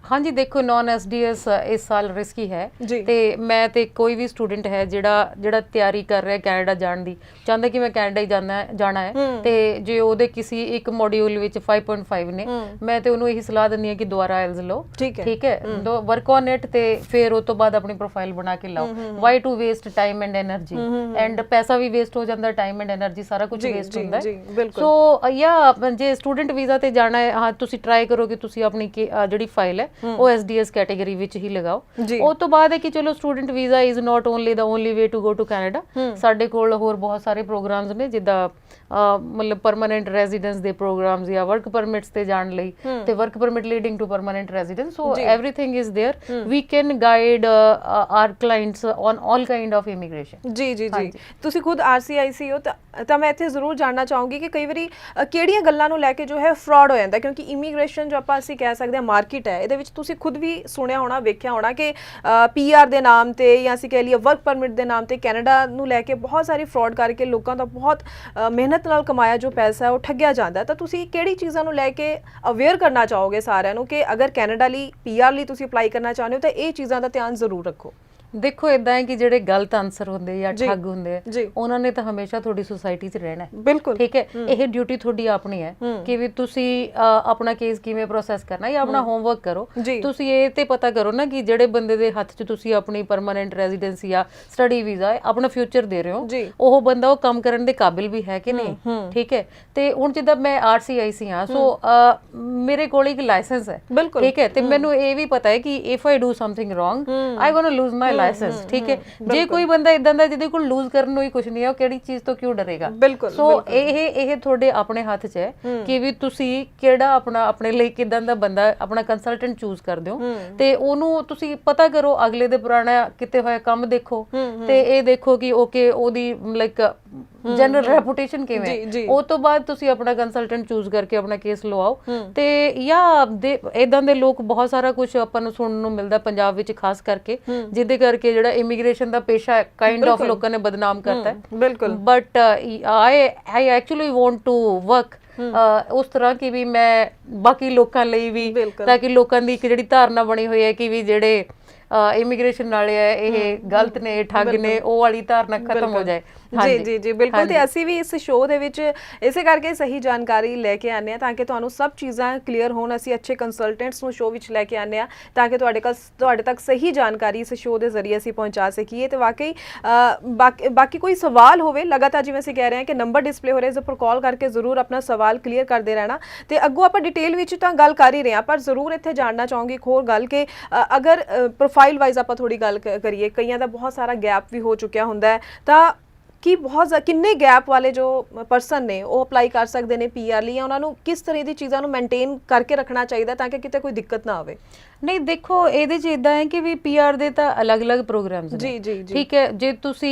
हाँ जी, देखो नॉन एसडीएस इस साल रिस्की है, ते मैं ते कोई भी स्टूडेंट है जिहड़ा तैयारी कर रहा है कैनेडा जाण दी, चाहता कि मैं कैनेडा ही जाना है, ते जे ओहदे किसी एक मॉड्यूल विच 5.5 ने, मैं ते उहनूं यही सलाह दिंदी हां कि दोबारा आइल्स लो। ठीक है, वर्क ऑन इट, ते फिर उस तो बाद अपनी प्रोफाइल बना के लाओ। Why to waste time and energy, and पैसा भी वेस्ट हो जाता, टाइम एंड एनर्जी सारा कुछ वेस्ट होंदा है। सो या जे स्टूडेंट वीज़ा ते जाना है, हाँ तुसीं ट्राई करो कि तुसीं अपनी जिहड़ी फाइल है ਉਹ ਐਸਡੀਐਸ ਕੈਟਾਗਰੀ ਵਿੱਚ ਹੀ ਲਗਾਓ। ਉਹ ਤੋਂ ਬਾਅਦ ਹੈ ਕਿ ਚਲੋ student visa is not only the only way to go to Canada, ਸਾਡੇ ਕੋਲ ਹੋਰ ਬਹੁਤ ਸਾਰੇ ਪ੍ਰੋਗਰਾਮਸ ਨੇ, ਜਿੱਦਾਂ ਮਤਲਬ ਪਰਮਾਨੈਂਟ ਰੈਜ਼ੀਡੈਂਸ ਦੇ ਪ੍ਰੋਗਰਾਮਸ ਜਾਂ ਵਰਕ ਪਰਮਿਟਸ ਤੇ ਜਾਣ ਲਈ, ਤੇ work permit leading to permanent residence. So everything is there, we can guide our clients on all kind of immigration. ਜੀ ਤੁਸੀਂ ਖੁਦ ਆਰਸੀਆਈਸੀ ਹੋ ਤਾਂ ਮੈਂ ਇੱਥੇ ਜ਼ਰੂਰ ਜਾਣਨਾ ਚਾਹੂੰਗੀ ਕਿ ਕਈ ਵਾਰੀ ਕਿਹੜੀਆਂ ਗੱਲਾਂ ਨੂੰ ਲੈ ਕੇ ਜੋ ਹੈ ਫਰਾਡ ਹੋ ਜਾਂਦਾ, ਕਿਉਂਕਿ ਇਮੀਗ੍ਰੇਸ਼ਨ ਜੋ ਆਪਾਂ ਅਸੀਂ ਕਹਿ ਸਕਦੇ ਹਾਂ ਮਾਰਕੀਟ ਹੈ, ਇਹਦੇ ਵਿੱਚ ਤੁਸੀਂ खुद भी सुनिया होना, वेख्या होना कि PR ਦੇ ਨਾਮ ਤੇ ਜਾਂ ਅਸੀਂ ਕਹਿ ਲਈਏ ਵਰਕ ਪਰਮਿਟ ਦੇ ਨਾਮ ਤੇ ਕੈਨੇਡਾ ਨੂੰ ਲੈ ਕੇ ਬਹੁਤ ਸਾਰੀ ਫਰਾਡ ਕਰਕੇ ਲੋਕਾਂ ਦਾ ਬਹੁਤ ਮਿਹਨਤ ਨਾਲ ਕਮਾਇਆ ਜੋ ਪੈਸਾ ਉਹ ਠੱਗਿਆ ਜਾਂਦਾ। ਤਾਂ ਤੁਸੀਂ ਕਿਹੜੀ ਚੀਜ਼ਾਂ ਨੂੰ ਲੈ ਕੇ ਅਵੇਅਰ ਕਰਨਾ ਚਾਹੋਗੇ ਸਾਰਿਆਂ ਨੂੰ ਕਿ ਅਗਰ ਕੈਨੇਡਾ ਲਈ PR ਲਈ ਤੁਸੀਂ ਅਪਲਾਈ ਕਰਨਾ ਚਾਹੁੰਦੇ ਹੋ ਤਾਂ ਇਹ ਚੀਜ਼ਾਂ ਦਾ ਧਿਆਨ ਜ਼ਰੂਰ ਰੱਖੋ? ਦੇਖੋ ਇਦਾਂ ਹੈ ਕਿ ਜਿਹੜੇ ਗਲਤ ਆਨਸਰ ਹੁੰਦੇ ਜਾਂ ਠੱਗ ਹੁੰਦੇ ਆ, ਉਹਨਾਂ ਨੇ ਤਾਂ ਹਮੇਸ਼ਾ ਤੁਹਾਡੀ ਸੁਸਾਇਟੀ 'ਚ ਰਹਿਣਾ ਹੈ। ਬਿਲਕੁਲ ਠੀਕ ਹੈ, ਇਹ ਡਿਊਟੀ ਤੁਹਾਡੀ ਆਪਣੀ ਹੈ ਕਿ ਵੀ ਤੁਸੀਂ ਆਪਣਾ ਕੇਸ ਕਿਵੇਂ ਪ੍ਰੋਸੈਸ ਕਰਨਾ ਜਾਂ ਆਪਣਾ ਹੋਮਵਰਕ ਕਰੋ। ਤੁਸੀਂ ਇਹ ਤੇ ਪਤਾ ਕਰੋ ਨਾ ਕਿ ਜਿਹੜੇ ਬੰਦੇ ਦੇ ਹੱਥ 'ਚ ਤੁਸੀਂ ਆਪਣੀ ਪਰਮਾਨੈਂਟ ਰੈਜ਼ੀਡੈਂਸੀ ਜਾਂ ਸਟੱਡੀ ਵੀਜ਼ਾ ਆਪਣਾ ਫਿਊਚਰ ਦੇ ਰਹੇ ਹੋ, ਉਹ ਬੰਦਾ ਉਹ ਕੰਮ ਕਰਨ ਦੇ ਕਾਬਿਲ ਵੀ ਹੈ ਕਿ ਨਹੀਂ। ਠੀਕ ਹੈ, ਤੇ ਹੁਣ ਜਿੱਦਾਂ ਮੈਂ RCIC ਹਾਂ, ਸੋ ਮੇਰੇ ਕੋਲ ਇੱਕ ਲਾਇਸੈਂਸ ਹੈ। ਠੀਕ ਹੈ, ਤੇ ਮੈਨੂੰ ਇਹ ਵੀ ਪਤਾ ਹੈ ਕਿ if I do something wrong I gonna lose my licence. ਠੀਕ ਹੈ, ਜੇ ਕੋਈ ਬੰਦਾ ਇਦਾਂ ਦਾ ਜਿਹਦੇ ਕੋਲ ਲੂਜ਼ ਕਰਨ ਨੂੰ ਹੀ ਕੁਝ ਨਹੀਂ ਹੈ, ਉਹ ਕਿਹੜੀ ਚੀਜ਼ ਤੋਂ ਕਿਉਂ ਡਰੇਗਾ? ਸੋ ਇਹ ਤੁਹਾਡੇ ਆਪਣੇ ਹੱਥ 'ਚ ਹੈ ਕਿ ਵੀ ਤੁਸੀਂ ਕਿਹੜਾ ਆਪਣੇ ਲਈ ਕਿਦਾਂ ਦਾ ਬੰਦਾ ਆਪਣਾ ਕੰਸਲਟੈਂਟ ਚੂਜ਼ ਕਰਦੇ ਹੋ, ਤੇ ਉਹਨੂੰ ਤੁਸੀਂ ਪਤਾ ਕਰੋ, ਅਗਲੇ ਦੇ ਪੁਰਾਣਾ ਕਿਤੇ ਹੋਇਆ ਕੰਮ ਦੇਖੋ, ਤੇ ਇਹ ਦੇਖੋ ਕਿ ਓਕੇ ਉਹਦੀ ਲਾਈਕ ਜਨਰਲ ਰੈਪੂਟੇਸ਼ਨ ਕਿਵੇਂ ਹੈ, ਉਹ ਤੋਂ ਬਾਅਦ ਤੁਸੀਂ ਆਪਣਾ ਕੰਸਲਟੈਂਟ ਚੂਜ਼ ਕਰਕੇ ਆਪਣਾ ਕੇਸ ਲਵਾਓ। ਤੇ ਜਾਂ ਇਦਾਂ ਦੇ ਲੋਕ ਬਹੁਤ ਸਾਰਾ ਕੁਝ ਆਪਾਂ ਨੂੰ ਸੁਣਨ ਨੂੰ ਮਿਲਦਾ ਪੰਜਾਬ ਵਿੱਚ, ਖਾਸ ਕਰਕੇ ਜਿਹਦੇ ਕਰਕੇ ਜਿਹੜਾ ਇਮੀਗ੍ਰੇਸ਼ਨ ਦਾ ਪੇਸ਼ਾ ਕਾਈਂਡ ਆਫ ਲੋਕਾਂ ਨੇ ਬਦਨਾਮ ਕਰਤਾ ਹੈ। ਬਿਲਕੁਲ, but I actually want to work ਉਸ ਤਰ੍ਹਾਂ ਕਿ ਵੀ ਮੈਂ ਬਾਕੀ ਲੋਕਾਂ ਲਈ ਵੀ, ਤਾਂ ਕਿ ਲੋਕਾਂ ਦੀ ਇੱਕ ਜਿਹੜੀ ਧਾਰਨਾ ਬਣੀ ਹੋਈ ਹੈ ਕਿ ਵੀ ਜਿਹੜੇ ਇਮੀਗ੍ਰੇਸ਼ਨ ਵਾਲੇ ਹੈ ਇਹ ਗਲਤ ਨੇ, ਠੱਗ ਨੇ, ਉਹ ਵਾਲੀ ਧਾਰਨਾ ਖਤਮ ਹੋ ਜਾਏ। ਜੀ ਜੀ ਜੀ ਬਿਲਕੁਲ। ਤੇ ਅਸੀਂ ਵੀ ਇਸ ਸ਼ੋਅ ਦੇ ਵਿੱਚ ਇਸੇ ਕਰਕੇ ਸਹੀ ਜਾਣਕਾਰੀ ਲੈ ਕੇ ਆਉਂਦੇ ਹਾਂ ਤਾਂ ਕਿ ਤੁਹਾਨੂੰ ਸਭ ਚੀਜ਼ਾਂ ਕਲੀਅਰ ਹੋਣ। ਅਸੀਂ ਅੱਛੇ ਕੰਸਲਟੈਂਟਸ ਨੂੰ ਸ਼ੋਅ ਵਿੱਚ ਲੈ ਕੇ ਆਉਂਦੇ ਹਾਂ ਤਾਂ ਕਿ ਤੁਹਾਡੇ ਤੱਕ ਸਹੀ ਜਾਣਕਾਰੀ ਇਸ ਸ਼ੋਅ ਦੇ ਜ਼ਰੀਏ ਅਸੀਂ ਪਹੁੰਚਾ ਸਕੀਏ। ਤੇ ਵਾਕਈ ਬਾਕੀ ਕੋਈ ਸਵਾਲ ਹੋਵੇ, ਲਗਾਤਾਰ ਜਿਵੇਂ ਅਸੀਂ ਕਹਿ ਰਹੇ ਹਾਂ ਕਿ ਨੰਬਰ ਡਿਸਪਲੇ ਹੋ ਰਿਹਾ, ਇਸ ਉੱਪਰ ਕਾਲ ਕਰਕੇ ਜ਼ਰੂਰ ਆਪਣਾ ਸਵਾਲ ਕਲੀਅਰ ਕਰਦੇ ਰਹਿਣਾ। ਤੇ ਅੱਗੋਂ ਆਪਾਂ ਡਿਟੇਲ ਵਿੱਚ ਤਾਂ ਗੱਲ ਕਰ ਹੀ ਰਹੇ ਹਾਂ, ਪਰ ਜ਼ਰੂਰ ਇੱਥੇ ਜਾਣਨਾ ਚਾਹੂੰਗੀ ਇੱਕ ਹੋਰ ਗੱਲ ਕਿ ਅਗਰ ਪ੍ਰੋਫਾਈਲ ਵਾਈਜ਼ ਆਪਾਂ ਥੋੜੀ ਗੱਲ ਕਰੀਏ, ਕਈਆਂ ਦਾ ਬਹੁਤ ਸਾਰਾ ਗੈਪ ਵੀ ਹੋ ਚੁੱਕਿਆ ਹੁੰਦਾ ਹੈ, ਤਾਂ ਕਿ ਕਿੰਨੇ ਗੈਪ ਵਾਲੇ ਜੋ ਪਰਸਨ ਨੇ ਉਹ ਅਪਲਾਈ ਕਰ ਸਕਦੇ ਨੇ ਪੀਆਰ ਲਈ, ਜਾਂ ਉਹਨਾਂ ਨੂੰ ਕਿਸ ਤਰ੍ਹਾਂ ਦੀ ਚੀਜ਼ਾਂ ਨੂੰ ਮੇਨਟੇਨ ਕਰਕੇ ਰੱਖਣਾ ਚਾਹੀਦਾ ਤਾਂ ਕਿ ਕਿਤੇ ਕੋਈ ਦਿੱਕਤ ਨਾ ਆਵੇ? ਨਹੀਂ ਦੇਖੋ, ਇਹਦੇ 'ਚ ਇਦਾਂ ਹੈ ਕਿ ਵੀ ਪੀਆਰ ਦੇ ਤਾਂ ਅਲੱਗ-ਅਲੱਗ ਪ੍ਰੋਗਰਾਮਸ ਨੇ। ਜੀ ਜੀ ਠੀਕ ਹੈ, ਜੇ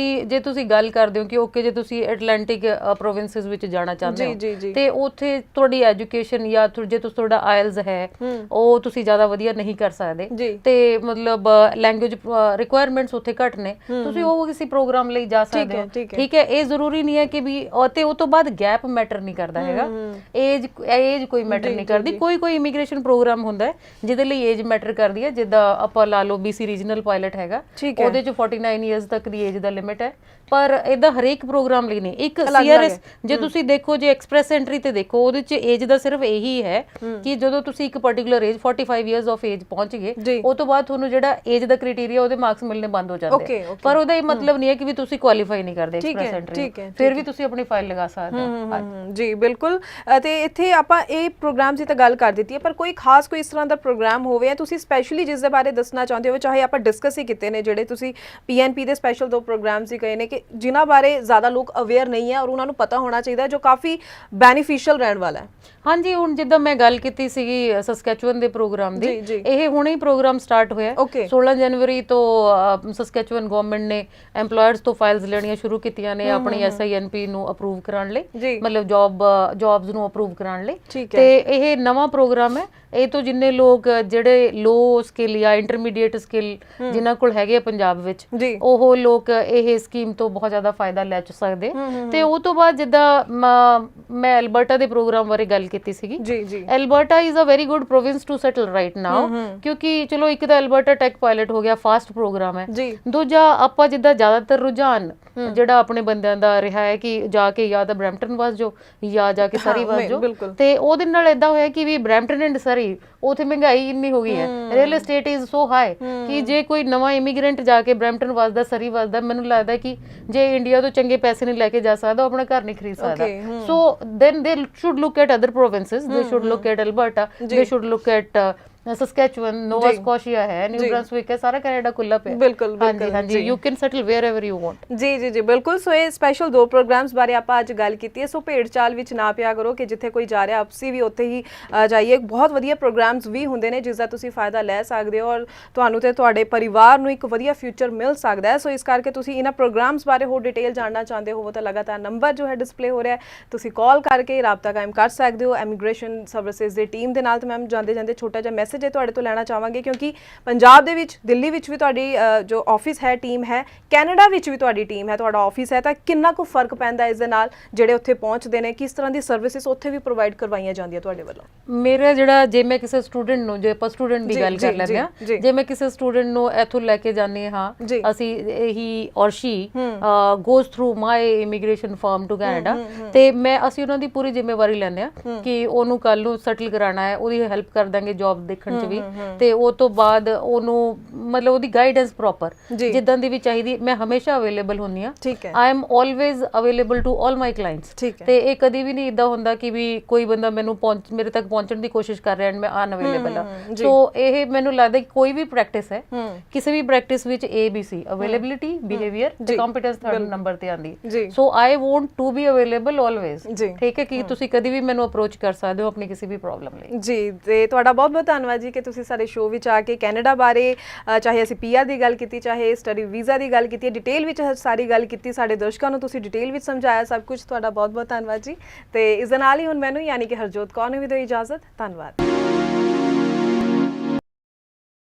ਤੁਸੀਂ ਗੱਲ ਕਰਦੇ ਹੋ ਕਿ ਓਕੇ ਜੇ ਤੁਸੀਂ ਐਟਲਾਂਟਿਕ ਪ੍ਰੋਵਿੰਸਸ ਵਿੱਚ ਜਾਣਾ ਚਾਹੁੰਦੇ ਹੋ ਤੇ ਉੱਥੇ ਤੁਹਾਡੀ ਐਜੂਕੇਸ਼ਨ ਜਾਂ ਜੇ ਤੁਹਾਡਾ ਆਇਲਸ ਹੈ ਉਹ ਤੁਸੀਂ ਜ਼ਿਆਦਾ ਵਧੀਆ ਨਹੀਂ ਕਰ ਸਕਦੇ ਤੇ ਮਤਲਬ ਲੈਂਗੁਏਜ ਰਿਕੁਆਇਰਮੈਂਟਸ ਉੱਥੇ ਘੱਟ ਨੇ, ਤੁਸੀਂ ਉਹ ਕਿਸੇ ਪ੍ਰੋਗਰਾਮ ਲਈ ਜਾ ਸਕਦੇ ਹੋ। ਠੀਕ ਹੈ, ਇਹ ਜ਼ਰੂਰੀ ਨਹੀਂ ਹੈ ਕਿ ਵੀ ਤੇ ਉਹ ਤੋਂ ਬਾਅਦ ਗੈਪ ਮੈਟਰ ਨਹੀਂ ਕਰਦਾ ਹੈਗਾ, ਏਜ ਕੋਈ ਮੈਟਰ ਨਹੀਂ ਕਰਦੀ। ਕੋਈ ਇਮੀਗ੍ਰੇਸ਼ਨ ਪ੍ਰੋਗਰਾਮ ਹੁੰਦਾ ਹੈ ਜਿਹਦੇ ਲਈ ਏਜ ਮੈਟਰ ਕਰਦੀ ਹੈ, ਜਿੱਦਾਂ ਆਪਾਂ ਲਾ ਲਓ BC ਰੀਜਨਲ ਪਾਇਲਟ ਹੈਗਾ, ਉਹਦੇ 'ਚ 49 ਇਅਰਸ ਤੱਕ ਦੀ ਏਜ ਦਾ ਲਿਮਿਟ ਹੈ, ਪਰ ਇਹਦਾ ਹਰੇਕ ਪ੍ਰੋਗਰਾਮ ਲਈ ਨਹੀਂ। ਇੱਕ CRS ਜੇ ਤੁਸੀਂ ਦੇਖੋ, ਜੇ ਐਕਸਪ੍ਰੈਸ ਐਂਟਰੀ ਤੇ ਦੇਖੋ, ਉਹਦੇ 'ਚ ਏਜ ਦਾ ਸਿਰਫ ਇਹੀ ਹੈ ਕਿ ਜਦੋਂ ਤੁਸੀਂ ਇੱਕ particular age 45 years of age ਪਹੁੰਚ ਗਏ, ਉਹ ਤੋਂ ਬਾਅਦ ਤੁਹਾਨੂੰ ਜਿਹੜਾ ਏਜ ਦਾ ਕ੍ਰਾਈਟੇਰੀਆ ਉਹਦੇ ਮਾਰਕਸ ਮਿਲਣੇ ਬੰਦ ਹੋ ਜਾਂਦੇ, ਪਰ ਉਹਦਾ ਇਹ ਮਤਲਬ ਨਹੀਂ ਹੈ ਕਿ ਵੀ ਤੁਸੀਂ ਕੁਆਲੀਫਾਈ ਨਹੀਂ ਕਰਦੇ ਐਕਸਪ੍ਰੈਸ ਐਂਟਰੀ, ਫਿਰ ਵੀ ਤੁਸੀਂ ਆਪਣੀ ਫਾਈਲ ਲਗਾ ਸਕਦੇ ਹੋ। ਜੀ ਬਿਲਕੁਲ। ਤੇ ਇੱਥੇ ਆਪਾਂ ਇਹ ਪ੍ਰੋਗਰਾਮ ਦੀ ਤਾਂ ਗੱਲ ਕਰ ਦਿੱਤੀ ਹੈ, ਪਰ ਕੋਈ ਖਾਸ ਕੋਈ ਇਸ ਤਰ੍ਹਾਂ ਦਾ ਪ੍ਰੋਗਰਾਮ ਹੋਵੇ ਜਾਂ ਤੁਸੀਂ ਸਪੈਸ਼ਲੀ ਜਿਸ ਦੇ ਬਾਰੇ ਦੱਸਣਾ ਚਾਹੁੰਦੇ ਹੋ, ਚਾਹੇ ਆਪਾਂ ਡਿਸਕਸ ਹੀ ਕੀਤੇ ਨੇ, ਜਿਹੜੇ ਤੁਸੀਂ PNP ਦੇ ਸਪੈਸ਼ਲ 2 ਪ੍ਰੋਗਰਾਮਸ ਹੀ ਕਹੇ ਨੇ ਕਿ ਜਿਨ੍ਹਾਂ ਬਾਰੇ ਜ਼ਿਆਦਾ ਲੋਕ ਅਵੇਅਰ ਨਹੀਂ ਹੈ ਔਰ ਉਹਨਾਂ ਨੂੰ ਪਤਾ ਹੋਣਾ ਚਾਹੀਦਾ, ਜੋ ਕਾਫੀ ਬੈਨੀਫੀਸ਼ੀਅਲ ਰਹਿਣ ਵਾਲਾ ਹੈ? ਹਾਂਜੀ, ਹੁਣ ਜਿੱਦਾਂ ਮੈਂ ਗੱਲ ਕੀਤੀ ਸੀਗੀ ਸਸਕੈਚੁਅਨ ਦੇ ਪ੍ਰੋਗਰਾਮ ਦੀ, ਇਹ ਹੁਣੇ ਹੀ ਪ੍ਰੋਗਰਾਮ ਸਟਾਰਟ ਹੋਇਆ 16 ਜਨਵਰੀ ਤੋਂ। ਸਸਕੈਚੁਅਨ ਗਵਰਨਮੈਂਟ ਨੇ ਐਮਪਲੋਇਰਸ ਤੋਂ ਫਾਈਲਸ ਲੈਣੀਆਂ ਸ਼ੁਰੂ ਕੀਤੀਆਂ ਨੇ ਆਪਣੀ SINP ਨੂੰ ਅਪਰੂਵ ਕਰਾਉਣ ਲਈ, ਮਤਲਬ ਜੌਬਸ ਨੂੰ ਅਪਰੂਵ ਕਰਾਉਣ ਲਈ। ਤੇ ਇਹ ਨਵਾਂ ਪ੍ਰੋਗਰਾਮ ਹੈ, ਇਹ ਤੋਂ ਜਿੰਨੇ ਲੋਕ ਜਿਹੜੇ ਲੋ ਸਕਿੱਲ ਜਾਂ ਇੰਟਰਮੀਡੀਏਟ ਸਕਿੱਲ ਜਿਨ੍ਹਾਂ ਕੋਲ ਹੈਗੇ ਪੰਜਾਬ ਵਿੱਚ, ਉਹ ਲੋਕ ਇਹ ਸਕੀਮ ਤੋਂ ਬਹੁਤ ਜ਼ਿਆਦਾ ਫਾਇਦਾ ਲੈ ਸਕਦੇ। ਤੇ ਉਹ ਤੋਂ ਬਾਅਦ ਜਿੱਦਾਂ ਮੈਂ ਐਲਬਰਟਾ ਦੇ ਪ੍ਰੋਗਰਾਮ ਬਾਰੇ ਗੱਲ ਕੀਤੀ ਸੀਗੀ, Alberta is a very good province to settle right now, ਕਿਉਂਕਿ ਚਲੋ ਇੱਕ ਤਾਂ ਐਲਬਰਟਾ ਟੈਕ ਪਾਇਲਟ ਹੋ ਗਿਆ, ਫਾਸਟ ਪ੍ਰੋਗਰਾਮ ਹੈ। ਦੂਜਾ ਆਪਾਂ ਜਿੱਦਾਂ ਜ਼ਿਆਦਾਤਰ ਰੁਝਾਨ ਜਿਹੜਾ ਆਪਣੇ ਬੰਦਿਆਂ ਦਾ ਰਿਹਾ ਹੈ ਕਿ ਜਾ ਕੇ ਜਾਂ ਤਾਂ ਬਰੈਂਪਟਨ ਵਸ ਜਾਓ ਜਾਂ ਜਾ ਕੇ ਸਰੀ ਵਸ ਜਾਓ, ਤੇ ਉਹਦੇ ਨਾਲ ਏਦਾਂ ਹੋਇਆ ਕਿ ਵੀ ਬਰੈਂਪਟਨ ਐਂਡ ਸਰੀ ਉੱਥੇ ਮਹਿੰਗਾਈ ਇੰਨੀ ਹੋ ਗਈ ਹੈ, real estate is so high ਕਿ ਜੇ ਕੋਈ ਨਵਾਂ ਇਮੀਗ੍ਰੈਂਟ ਜਾ ਕੇ ਬਰੈਂਪਟਨ ਵਸਦਾ, ਸਰੀ ਵਸਦਾ, ਮੈਨੂੰ ਲੱਗਦਾ ਕਿ ਜੇ ਇੰਡੀਆ ਤੋਂ ਚੰਗੇ ਪੈਸੇ ਨਹੀਂ ਲੈ ਕੇ ਜਾ ਸਕਦਾ, ਉਹ ਆਪਣਾ ਘਰ ਨਹੀਂ ਖਰੀਦ ਸਕਦਾ। So then they should look at other provinces, they should look at Alberta, they should look at Saskatchewan, Nova Scotia ਹੈ, ਨਿਊ ਬ੍ਰੰਸਵਿਕ ਹੈ, ਸਾਰਾ ਕੈਨੇਡਾ ਖੁੱਲਾ ਪਿਆ। ਬਿਲਕੁਲ ਹਾਂਜੀ, you can settle wherever you want. ਜੀ ਬਿਲਕੁਲ। ਸੋ ਇਹ ਸਪੈਸ਼ਲ 2 ਪ੍ਰੋਗਰਾਮਸ ਬਾਰੇ ਆਪਾਂ ਅੱਜ ਗੱਲ ਕੀਤੀ ਹੈ। ਸੋ ਭੇਡ ਚਾਲ ਵਿੱਚ ਨਾ ਪਿਆ ਕਰੋ ਕਿ ਜਿੱਥੇ ਕੋਈ ਜਾ ਰਿਹਾ ਆਪਸੀ ਵੀ ਉੱਥੇ ਹੀ ਜਾਈਏ। ਬਹੁਤ ਵਧੀਆ ਪ੍ਰੋਗਰਾਮਸ ਵੀ ਹੁੰਦੇ ਨੇ ਜਿਸ ਦਾ ਤੁਸੀਂ ਫਾਇਦਾ ਲੈ ਸਕਦੇ ਹੋ ਔਰ ਤੁਹਾਨੂੰ ਤੇ ਤੁਹਾਡੇ ਪਰਿਵਾਰ ਨੂੰ ਇੱਕ ਵਧੀਆ ਫਿਊਚਰ ਮਿਲ ਸਕਦਾ ਹੈ। ਸੋ ਇਸ ਕਰਕੇ ਤੁਸੀਂ ਇਹਨਾਂ ਪ੍ਰੋਗਰਾਮਸ ਬਾਰੇ ਹੋਰ ਡਿਟੇਲ ਜਾਣਨਾ ਚਾਹੁੰਦੇ ਹੋ ਤਾਂ ਲਗਾਤਾਰ ਨੰਬਰ ਜੋ ਹੈ ਡਿਸਪਲੇ ਹੋ ਰਿਹਾ ਹੈ, ਤੁਸੀਂ ਕਾਲ ਕਰਕੇ ਰਾਬਤਾ ਕਾਇਮ ਕਰ ਸਕਦੇ ਹੋ ਇਮੀਗ੍ਰੇਸ਼ਨ ਸਰਵਿਸਿਜ਼ ਦੀ ਟੀਮ ਦੇ ਨਾਲ। ਤੇ ਮੈਮ ਜਾਂਦੇ ਛੋਟਾ ਜਿਹਾ ਮੈਸੇਜ ਹੈ ਤੁਹਾਡੇ ਤੋਂ ਲੈਣਾ ਚਾਹਾਂਗੇ, ਕਿਉਂਕਿ ਪੰਜਾਬ ਦੇ ਵਿੱਚ, ਦਿੱਲੀ ਵਿੱਚ ਵੀ ਤੁਹਾਡੀ ਜੋ ਆਫਿਸ ਹੈ, ਟੀਮ ਹੈ, ਕੈਨੇਡਾ ਵਿੱਚ ਵੀ ਤੁਹਾਡੀ ਟੀਮ ਹੈ, ਤੁਹਾਡਾ ਆਫਿਸ ਹੈ, ਤਾਂ ਕਿੰਨਾ ਕੁ ਫਰਕ ਪੈਂਦਾ ਇਸ ਦੇ ਨਾਲ ਜਿਹੜੇ ਉੱਥੇ ਪਹੁੰਚਦੇ ਨੇ, ਕਿਸ ਤਰ੍ਹਾਂ ਦੀ ਸਰਵਿਸਿਜ਼ ਉੱਥੇ ਵੀ ਪ੍ਰੋਵਾਈਡ ਕਰਵਾਈਆਂ ਜਾਂਦੀਆਂ ਤੁਹਾਡੇ ਵੱਲੋਂ? ਮੇਰਾ ਜਿਹੜਾ, ਜੇ ਮੈਂ ਕਿਸੇ ਸਟੂਡੈਂਟ ਨੂੰ, ਜੇ ਆਪਾਂ ਸਟੂਡੈਂਟ ਦੀ ਗੱਲ ਕਰ ਲੈਂਦੇ ਹਾਂ, ਜੇ ਮੈਂ ਕਿਸੇ ਸਟੂਡੈਂਟ ਨੂੰ ਇੱਥੋਂ ਲੈ ਕੇ ਜਾਂਦੇ ਹਾਂ, ਅਸੀਂ he or she goes through my immigration firm to Canada, ਤੇ ਅਸੀਂ ਉਹਨਾਂ ਦੀ ਪੂਰੀ ਜ਼ਿੰਮੇਵਾਰੀ ਲੈਂਦੇ ਹਾਂ ਕਿ ਉਹਨੂੰ ਕੱਲ ਨੂੰ ਸੈਟਲ ਕਰਾਉਣਾ ਹੈ, ਉਹਦੀ ਹੈਲਪ ਕਰ ਦਾਂਗੇ ਜੌਬ ਦੇਖਣ 'ਚ ਵੀ, ਤੇ ਉਹ ਤੋਂ ਬਾਅਦ ਉਹਨੂੰ ਮਤਲਬ ਉਹਦੀ ਗਾਈਡੈਂਸ ਪ੍ਰੋਪਰ ਜਿੱਦਾਂ ਦੀ ਵੀ ਚਾਹੀਦੀ, ਮੈਂ ਹਮੇਸ਼ਾ ਅਵੇਲੇਬਲ ਹੁੰਦੀ ਹਾਂ। I am always available to all my clients. ਤੇ ਇਹ ਕਦੀ ਵੀ ਨਹੀਂ ਇਦਾਂ ਹੁੰਦਾ ਕਿ ਵੀ ਕੋਈ ਬੰਦਾ ਮੈਨੂੰ ਮੇਰੇ ਤੱਕ ਪਹੁੰਚਣ ਦੀ ਕੋਸ਼ਿਸ਼ ਕਰ ਰਿਹਾ ਐਂਡ ਮੈਂ ਅਨਅਵੇਲੇਬਲ ਹਾਂ। ਸੋ ਇਹ ਮੈਨੂੰ ਲੱਗਦਾ ਕਿ ਕੋਈ ਵੀ ਪ੍ਰੈਕਟਿਸ ਹੈ, ਕਿਸੇ ਵੀ ਪ੍ਰੈਕਟਿਸ ਵਿੱਚ ABC ਅਵੇਲੇਬਿਲਿਟੀ, ਬਿਹੇਵੀਅਰ ਤੇ ਕੰਪੀਟੈਂਸ 3rd ਨੰਬਰ ਤੇ ਆਂਦੀ। So I want to be available always. ਠੀਕ ਹੈ, ਕਿ ਤੁਸੀਂ ਕਦੀ ਵੀ ਮੈਨੂੰ ਅਪਰੋਚ ਕਰ ਸਕਦੇ ਹੋ ਆਪਣੀ ਕਿਸੇ ਵੀ ਪ੍ਰੋਬਲਮ ਲਈ। ਜੀ, ਤੇ ਤੁਹਾਡਾ ਬਹੁਤ ਬਹੁਤ ਧੰਨਵਾਦ ਧੰਨਵਾਦ ਜੀ ਕਿ ਤੁਸੀਂ ਸਾਡੇ ਸ਼ੋਅ ਵਿੱਚ ਆ ਕੇ ਕੈਨੇਡਾ ਬਾਰੇ ਚਾਹੇ ਅਸੀਂ ਪੀਆਰ ਦੀ ਗੱਲ ਕੀਤੀ, ਚਾਹੇ ਸਟੱਡੀ ਵੀਜ਼ਾ ਦੀ ਗੱਲ ਕੀਤੀ, ਡਿਟੇਲ ਵਿੱਚ ਸਾਰੀ ਗੱਲ ਕੀਤੀ, ਸਾਡੇ ਦਰਸ਼ਕਾਂ ਨੂੰ ਤੁਸੀਂ ਡਿਟੇਲ ਵਿੱਚ ਸਮਝਾਇਆ ਸਭ ਕੁਝ। ਤੁਹਾਡਾ ਬਹੁਤ ਬਹੁਤ ਧੰਨਵਾਦ ਜੀ। ਤੇ ਇਸ ਦੇ ਨਾਲ ਹੀ ਹੁਣ ਮੈਨੂੰ ਯਾਨੀ ਕਿ ਹਰਜੋਤ ਕੌਰ ਨੂੰ ਵੀ ਦਿਓ ਇਜਾਜ਼ਤ। ਧੰਨਵਾਦ।